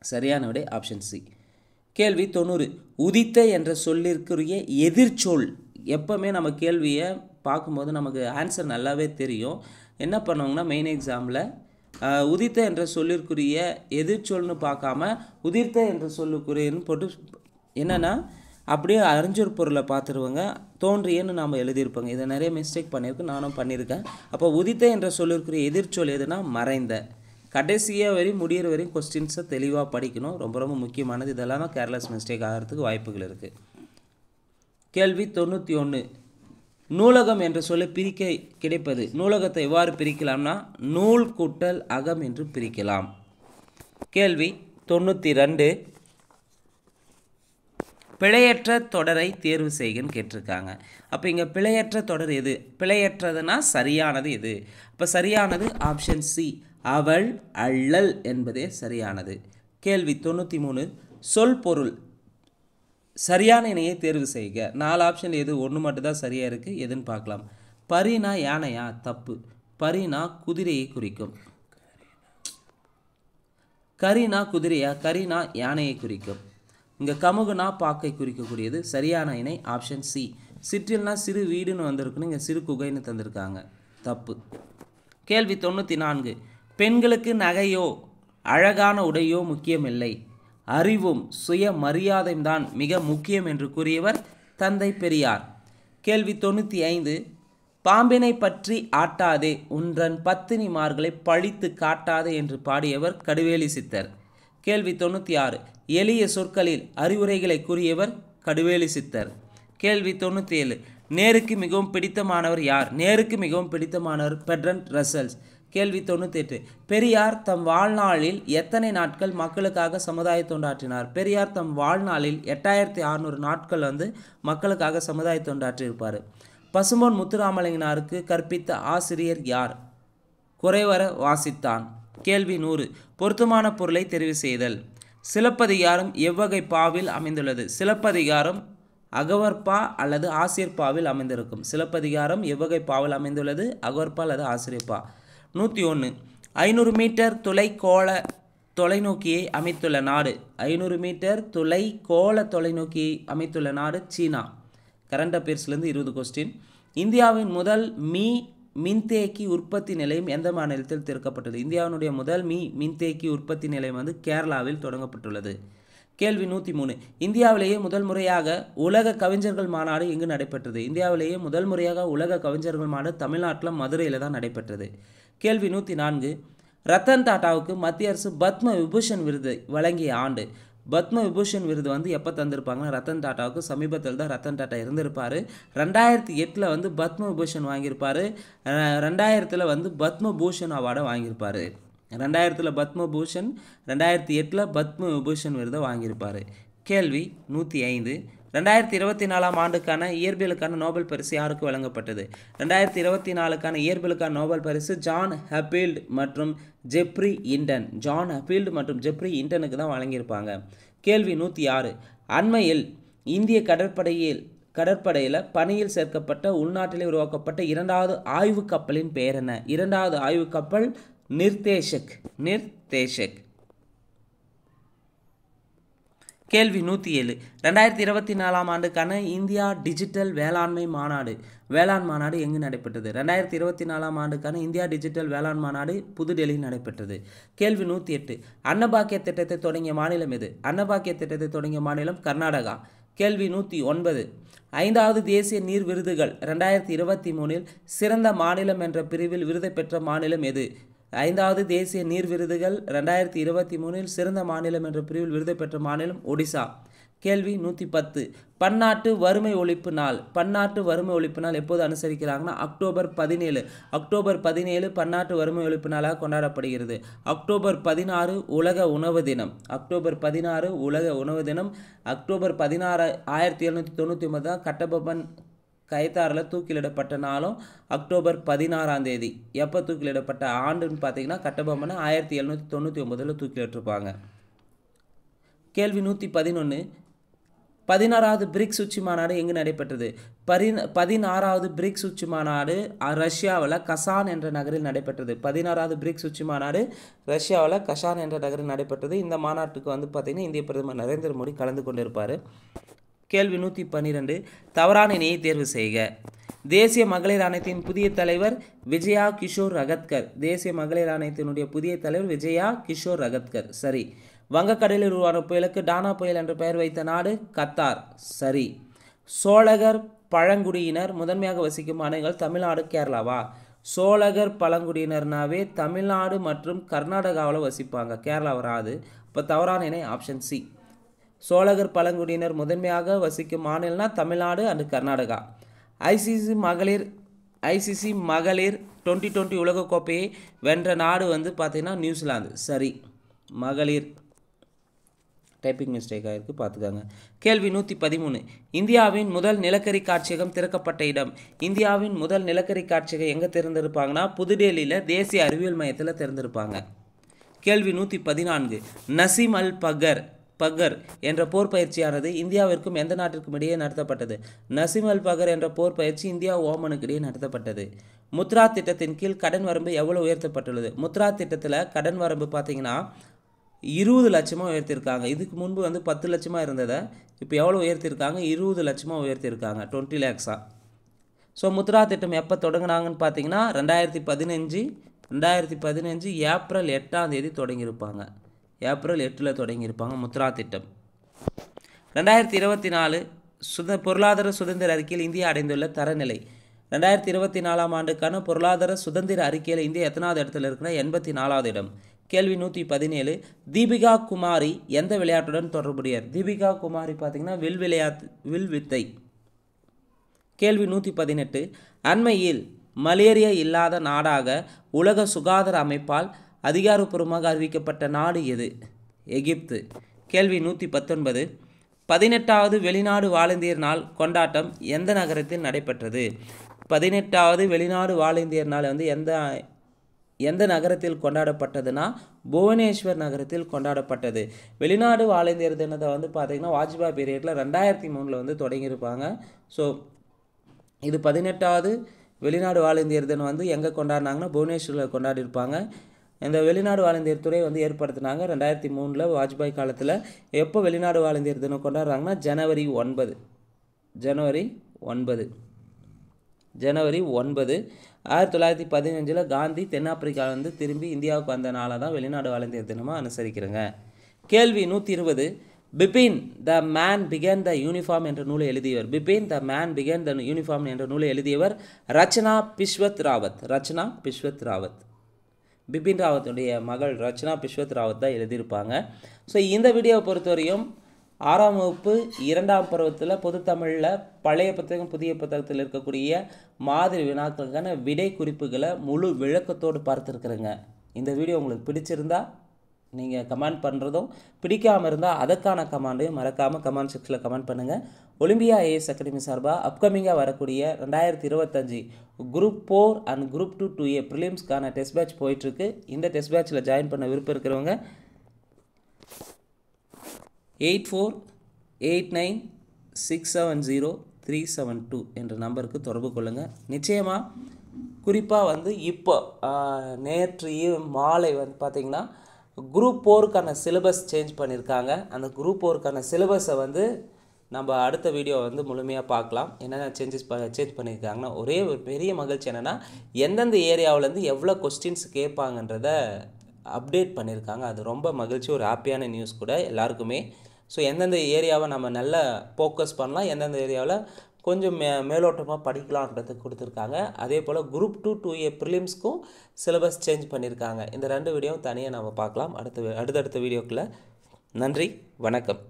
சரியான விடை ஆப்ஷன் சி. கேள்வி 90. உதித்த என்ற சொல்லிற்குரிய எதிர்ச்சொல். எப்போவுமே நம்ம கேள்வியை பார்க்கும்போது நமக்கு ஆன்சர் நல்லாவே தெரியும். என்ன பண்ணுவாங்கன்னா மெயின் எக்ஸாமில் உதித்த என்ற சொல்லிற்குரிய எதிர்ச்சொல்னு பார்க்காம உதிர்த்த என்ற சொல்லுக்குரியன்னு போட்டு என்னென்னா அப்படியே அறிஞ்சொரு பொருளை பார்த்துருவாங்க, தோன்றியன்னு நாம் எழுதியிருப்பாங்க. இதை நிறைய மிஸ்டேக் பண்ணியிருக்கு, நானும் பண்ணியிருக்கேன். அப்போ உதித்த என்ற சொல்லிற்குரிய எதிர்ச்சொல் எதுனா மறைந்த. கடைசியாக வரையும் முடிகிற வரையும் கொஸ்டின்ஸை தெளிவாக படிக்கணும், ரொம்ப ரொம்ப முக்கியமானது. இதெல்லாம் தான் கேர்லெஸ் மிஸ்டேக் ஆகிறதுக்கு வாய்ப்புகள் இருக்குது. கேள்வி 91. நூலகம் என்ற சொல்லை பிரிக்க கிடைப்பது. நூலகத்தை எவ்வாறு பிரிக்கலாம்னா நூல் கூட்டல் அகம் என்று பிரிக்கலாம். கேள்வி 92. பிழையற்ற தொடரை தேர்வு செய்கன்னு கேட்டிருக்காங்க. அப்போ இங்கே பிழையற்ற தொடர் எது? பிழையற்றதுன்னா சரியானது எது? அப்போ சரியானது ஆப்ஷன் சி, அவள் அள்ளல் என்பதே சரியானது. கேள்வி 93. சொல் பொருள் சரியான இணையை தேர்வு செய்க. 4 ஆப்ஷன் எது? ஒன்று மட்டும்தான் சரியாக இருக்குது, எதுன்னு பார்க்கலாம். பரினா யானையா? தப்பு. பரினா குதிரையை குறிக்கும். கரினா குதிரையா? கரினா யானையை குறிக்கும். இங்கே கமுகுனா பாக்கை குறிக்கக்கூடியது. சரியான இணை ஆப்ஷன் சி. சிற்றில்னா சிறு வீடுன்னு வந்திருக்குன்னு இங்கே சிறு குகைன்னு தந்திருக்காங்க, தப்பு. கேள்வி 94. பெண்களுக்கு நகையோ அழகான உடையோ முக்கியமில்லை, அறிவும் சுய மரியாதையும் தான் மிக முக்கியம் என்று கூறியவர் தந்தை பெரியார். கேள்வி 95. பாம்பினை பற்றி ஆட்டாதே, உன்றன் பத்தினிமார்களை பழித்து காட்டாதே என்று பாடியவர் கடுவேலி சித்தர். கேள்வி 96. எளிய சொற்களில் அறிவுரைகளை கூறியவர் கடுவேலி சித்தர். கேள்வி 97. நேருக்கு மிகவும் பிடித்தமானவர் யார்? நேருக்கு மிகவும் பிடித்தமானவர் பெர்ட்ரண்ட் ரசல்ஸ். கேள்வி 98. பெரியார் தம் வாழ்நாளில் எத்தனை நாட்கள் மக்களுக்காக சமுதாய தொண்டாற்றினார்? பெரியார் தம் வாழ்நாளில் 8600 நாட்கள் மக்களுக்காக சமுதாய தொண்டாற்றியிருப்பார். பசும்பொன் முத்துராமலிங்கனாருக்கு கற்பித்த ஆசிரியர் யார்? குறைவர வாசித்தான். கேள்வி 100. பொருத்தமான பொருளை தெரிவு செய்தல். சிலப்பதிகாரம் எவ்வகை பாவில் அமைந்துள்ளது? சிலப்பதிகாரம் அகவற்பா அல்லது ஆசிரியர்பாவில் அமைந்திருக்கும். சிலப்பதிகாரம் எவ்வகை பாவில் அமைந்துள்ளது? அகவற்பா அல்லது ஆசிரியர்பா. 101. 500 மீட்டர் துளைக்கோள தொலைநோக்கியை அமைத்துள்ள நாடு. 500 மீட்டர் துளைக்கோள தொலைநோக்கியை அமைத்துள்ள நாடு சீனா. Current அஃபேர்ஸ்லேருந்து 20 question. இந்தியாவின் முதல் மின்தேக்கி உற்பத்தி நிலையம் எந்த மாநிலத்தில் திறக்கப்பட்டது? இந்தியாவினுடைய முதல் மின்தேக்கி உற்பத்தி நிலையம் கேரளாவில் தொடங்கப்பட்டுள்ளது. கேள்வி 103. இந்தியாவிலேயே முதல் முறையாக உலக கவிஞர்கள் மாநாடு எங்கு நடைபெற்றது? இந்தியாவிலேயே முதல் முறையாக உலக கவிஞர்கள் மாநாடு தமிழ்நாட்டில் மதுரையில் தான் நடைபெற்றது. கேள்வி 104. ரத்தன் டாட்டாவுக்கு மத்திய அரசு பத்ம விபூஷன் விருது வழங்கிய ஆண்டு. பத்ம விபூஷன் விருது எப்போ தந்திருப்பாங்கன்னா ரத்தன் டாட்டாவுக்கு சமீபத்தில் தான் ரத்தன் டாட்டா இருந்திருப்பார். 2008 பத்ம விபூஷன் வாங்கியிருப்பார். 2000 பத்ம பூஷன் அவார்டை வாங்கியிருப்பார். 2000 பத்ம பூஷன், 2008 பத்ம விபூஷன் விருதை வாங்கியிருப்பார். கேள்வி 105. 2024 ஆண்டுக்கான இயற்பியலுக்கான நோபல் பரிசு யாருக்கு வழங்கப்பட்டது? 2024 இயற்பியலுக்கான நோபல் பரிசு ஜான் ஹப்பீல்டு மற்றும் ஜெப்ரி இண்டன். ஜான் ஹப்பீல்டு மற்றும் ஜெப்ரி இண்டனுக்கு தான் வழங்கியிருப்பாங்க. கேள்வி 106. அண்மையில் இந்திய கடற்படையில் பணியில் சேர்க்கப்பட்ட உள்நாட்டிலே உருவாக்கப்பட்ட 2வது ஆய்வு கப்பலின் பெயர் என்ன? 2வது ஆய்வு கப்பல் நிர்தேஷக். கேள்வி 107. 2024 ஆண்டுக்கான இந்தியா டிஜிட்டல் வேளாண்மை மாநாடு. வேளாண் மாநாடு எங்கு நடைபெற்றது? 2024 ஆண்டுக்கான இந்தியா டிஜிட்டல் வேளாண் மாநாடு புதுடெல்லியில் நடைபெற்றது. கேள்வி 108. அன்னபாக்கிய திட்டத்தை தொடங்கிய மாநிலம் எது? அன்னபாக்கிய திட்டத்தை தொடங்கிய மாநிலம் கர்நாடகா. கேள்வி 109. 5வது தேசிய நீர் விருதுகள் 2023 சிறந்த மாநிலம் என்ற பிரிவில் விருதை பெற்ற மாநிலம் எது? 5வது தேசிய நீர் விருதுகள் 2023 சிறந்த மாநிலம் என்ற பிரிவில் விருது பெற்ற மாநிலம் ஒடிசா. கேள்வி 110. பன்னாட்டு வறுமை ஒழிப்பு நாள். பன்னாட்டு வறுமை ஒழிப்பு நாள் எப்போது அனுசரிக்கிறாங்கன்னா அக்டோபர் 17. அக்டோபர் 17 பன்னாட்டு வறுமை ஒழிப்பு நாளாக கொண்டாடப்படுகிறது. அக்டோபர் 16 உலக உணவு தினம். அக்டோபர் 16 உலக உணவு தினம். அக்டோபர் 16 1799 தான் கட்டபொம்மன் கைத்தாரில் தூக்கிலிடப்பட்ட நாளும் அக்டோபர் 16 எப்போ தூக்கிலிடப்பட்ட ஆண்டுன்னு பார்த்தீங்கன்னா கட்டபொம்மனை 1799 தூக்கிலிட்டிருப்பாங்க. கேள்வி 111. 16வது பிரிக்ஸ் உச்சி மாநாடு எங்கு நடைபெற்றது? 16வது பிரிக்ஸ் உச்சி மாநாடு ரஷ்யாவில் கசான் என்ற நகரில் நடைபெற்றது. 16வது பிரிக்ஸ் உச்சி மாநாடு ரஷ்யாவில் கசான் என்ற நகரில் நடைபெற்றது. இந்த மாநாட்டுக்கு வந்து பார்த்திங்கன்னா இந்திய பிரதமர் நரேந்திர மோடி கலந்து கொண்டிருப்பார். கேள்வி 112. தவறான இணையை தேர்வு செய்க. தேசிய மகளிர் ஆணையத்தின் புதிய தலைவர் விஜயா கிஷோர் ரகத்கர். தேசிய மகளிர் ஆணையத்தினுடைய புதிய தலைவர் விஜயா கிஷோர் ரகத்கர். சரி. வங்கக்கடலில் உருவான புயலுக்கு டானா புயல் என்ற பெயர் வைத்த நாடு கத்தார். சரி. சோழகர் பழங்குடியினர் முதன்மையாக வசிக்கும் மாநிலங்கள் தமிழ்நாடு, கேரளாவா? சோழகர் பழங்குடியினர்னாவே தமிழ்நாடு மற்றும் கர்நாடகாவில் வசிப்பாங்க, கேரளா வராது. இப்போ தவறான இணை ஆப்ஷன் சி. சோழகர் பழங்குடியினர் முதன்மையாக வசிக்கும் மாநிலம்னா தமிழ்நாடு அண்டு கர்நாடகா. ஐசிசி மகளிர் 2020 உலகக்கோப்பையை வென்ற நாடு வந்து பார்த்திங்கன்னா நியூசிலாந்து. சரி. மகளிர் டைப்பிங் மிஸ்டேக் ஆகிருக்கு, பார்த்துக்காங்க. கேள்வி 113. இந்தியாவின் முதல் நிலக்கரி காட்சியகம் திறக்கப்பட்ட இடம். இந்தியாவின் முதல் நிலக்கரி காட்சியகம் எங்கே திறந்திருப்பாங்கன்னா புதுடெல்லியில் தேசிய அறிவியல் மையத்தில் திறந்திருப்பாங்க. கேள்வி 114. நசீம் அல் பகர் என்ற போர் பயிற்சியானது இந்தியாவிற்கும் எந்த நாட்டிற்கும் இடையே நடத்தப்பட்டது? நசீம் அல் பகர் என்ற போர் பயிற்சி இந்தியா ஓமனுக்கு இடையே நடத்தப்பட்டது. முத்ரா திட்டத்தின் கீழ் கடன் வரம்பு எவ்வளோ உயர்த்தப்பட்டுள்ளது? முத்ரா திட்டத்தில் கடன் வரம்பு பார்த்தீங்கன்னா 20 லட்சமாக உயர்த்திருக்காங்க. இதுக்கு முன்பு வந்து 10 லட்சமாக இருந்ததை இப்போ எவ்வளோ உயர்த்திருக்காங்க? 20 லட்சமாக உயர்த்திருக்காங்க, 20 lakhs. ஸோ முத்ரா திட்டம் எப்போ தொடங்கினாங்கன்னு பார்த்தீங்கன்னா 2015 ஏப்ரல் 8ஆம் தேதி தொடங்கியிருப்பாங்க. ஏப்ரல் 8 தொடங்கியிருப்பாங்க முத்ரா திட்டம். 2024 பொருளாதார சுதந்திர அறிக்கையில் இந்தியா அடைந்துள்ள தரநிலை. 2024ஆம் ஆண்டுக்கான பொருளாதார சுதந்திர அறிக்கையில் இந்தியா எத்தனாவது இடத்துல இருக்குன்னா 84வது இடம். கேள்வி 117. தீபிகா குமாரி எந்த விளையாட்டுடன் தொடர்புடையார்? தீபிகா குமாரி பார்த்தீங்கன்னா வில் வித்தை. கேள்வி 118. அண்மையில் மலேரியா இல்லாத நாடாக உலக சுகாதார அமைப்பால் அதிகாரப்பூர்வமாக அறிவிக்கப்பட்ட நாடு எது? எகிப்து. கேள்வி 119. 18வது வெளிநாடு வாலிந்தியர் நாள் கொண்டாட்டம் எந்த நகரத்தில் நடைபெற்றது? 18வது வெளிநாடு வாலிந்தியர் நாள் வந்து எந்த நகரத்தில் கொண்டாடப்பட்டதுன்னா புவனேஸ்வர் நகரத்தில் கொண்டாடப்பட்டது. வெளிநாடு வாலிந்தியர் தினத்தை வந்து பார்த்திங்கன்னா வாஜ்பாய் பீரியடில் 2003 வந்து தொடங்கியிருப்பாங்க. ஸோ இது 18வது வெளிநாடு வாலிந்தியர் தினம் வந்து எங்கே கொண்டாடினாங்கன்னா புவனேஸ்வரில் கொண்டாடிருப்பாங்க. இந்த வெளிநாடு வாலிந்தியர் துறை வந்து ஏற்படுத்தினாங்க 2003 வாஜ்பாய் காலத்தில். எப்போ வெளிநாடு வாலிந்தியர் தினம் கொண்டாடுறாங்கன்னா ஜனவரி 9. ஜனவரி 9 1915 காந்தி தென்னாப்பிரிக்காவில் வந்து திரும்பி இந்தியாவுக்கு வந்த நாளாக தான் வெளிநாடு வாலிந்தியர் தினமாக அனுசரிக்கிறேங்க. கேள்வி 120. Bipin the man begin the uniform என்ற நூலை எழுதியவர். Bipin the man begin the uniform என்ற நூலை எழுதியவர் ரச்சனா பிஸ்வத் ராவத். பிபின் ராவத்துடைய மகள் ரச்சனா பிஸ்வத் ராவத் தான் எழுதியிருப்பாங்க. ஸோ இந்த வீடியோவை பொறுத்தவரையும் 6ஆம் வகுப்பு 2ஆம் பருவத்தில் பொதுத்தமிழில் பழைய புத்தகம் புதிய புத்தகத்தில் இருக்கக்கூடிய மாதிரி வினாக்களுக்கான விடை குறிப்புகளை முழு விளக்கத்தோடு பார்த்துருக்குறேங்க. இந்த வீடியோ உங்களுக்கு பிடிச்சிருந்தா நீங்கள் கமெண்ட் பண்ணுறதும், பிடிக்காமல் இருந்தால் அதற்கான கமெண்டையும் மறக்காமல் கமெண்ட் செக்ஷனில் கமெண்ட் பண்ணுங்கள். ஒலிம்பியா ஐஏஎஸ் அகாடமி சார்பாக அப்கமிங்காக வரக்கூடிய 2025 குரூப் 4 அண்ட் குரூப் 2 2A ப்ரிலிம்ஸ்க்கான டெஸ்ட் பேட்ச் போயிட்டுருக்கு. இந்த டெஸ்ட் பேட்சில் ஜாயின் பண்ண விருப்பம் இருக்கிறவங்க 8489670372 என்ற நம்பருக்கு தொடர்பு கொள்ளுங்கள். நிச்சயமாக குறிப்பாக வந்து இப்போ நேற்று மாலை வந்து பார்த்திங்கன்னா குரூப் 4க்கான சிலபஸ் சேஞ்ச் பண்ணியிருக்காங்க. அந்த குரூப் 4க்கான சிலபஸை வந்து நம்ம அடுத்த வீடியோ வந்து முழுமையாக பார்க்கலாம். என்னென்ன சேஞ்ச் பண்ணியிருக்காங்கன்னா ஒரே ஒரு பெரிய மகிழ்ச்சி என்னென்னா எந்தெந்த ஏரியாவிலேருந்து எவ்வளோ கொஸ்டின்ஸ் கேட்பாங்கன்றத அப்டேட் பண்ணியிருக்காங்க. அது ரொம்ப மகிழ்ச்சி, ஒரு ஹாப்பியான நியூஸ் கூட எல்லாருக்குமே. ஸோ எந்தெந்த ஏரியாவை நம்ம நல்லா ஃபோக்கஸ் பண்ணலாம், எந்தெந்த ஏரியாவில் கொஞ்சம் மேலோட்டமாக படிக்கலான்றது கொடுத்துருக்காங்க. அதே போல் குரூப் 2 2A ப்ரிலிம்ஸ்க்கும் சிலபஸ் சேஞ்ச் பண்ணியிருக்காங்க. இந்த 2 வீடியோவும் தனியாக நம்ம பார்க்கலாம் அடுத்தடுத்த வீடியோக்குள்ளே. நன்றி, வணக்கம்.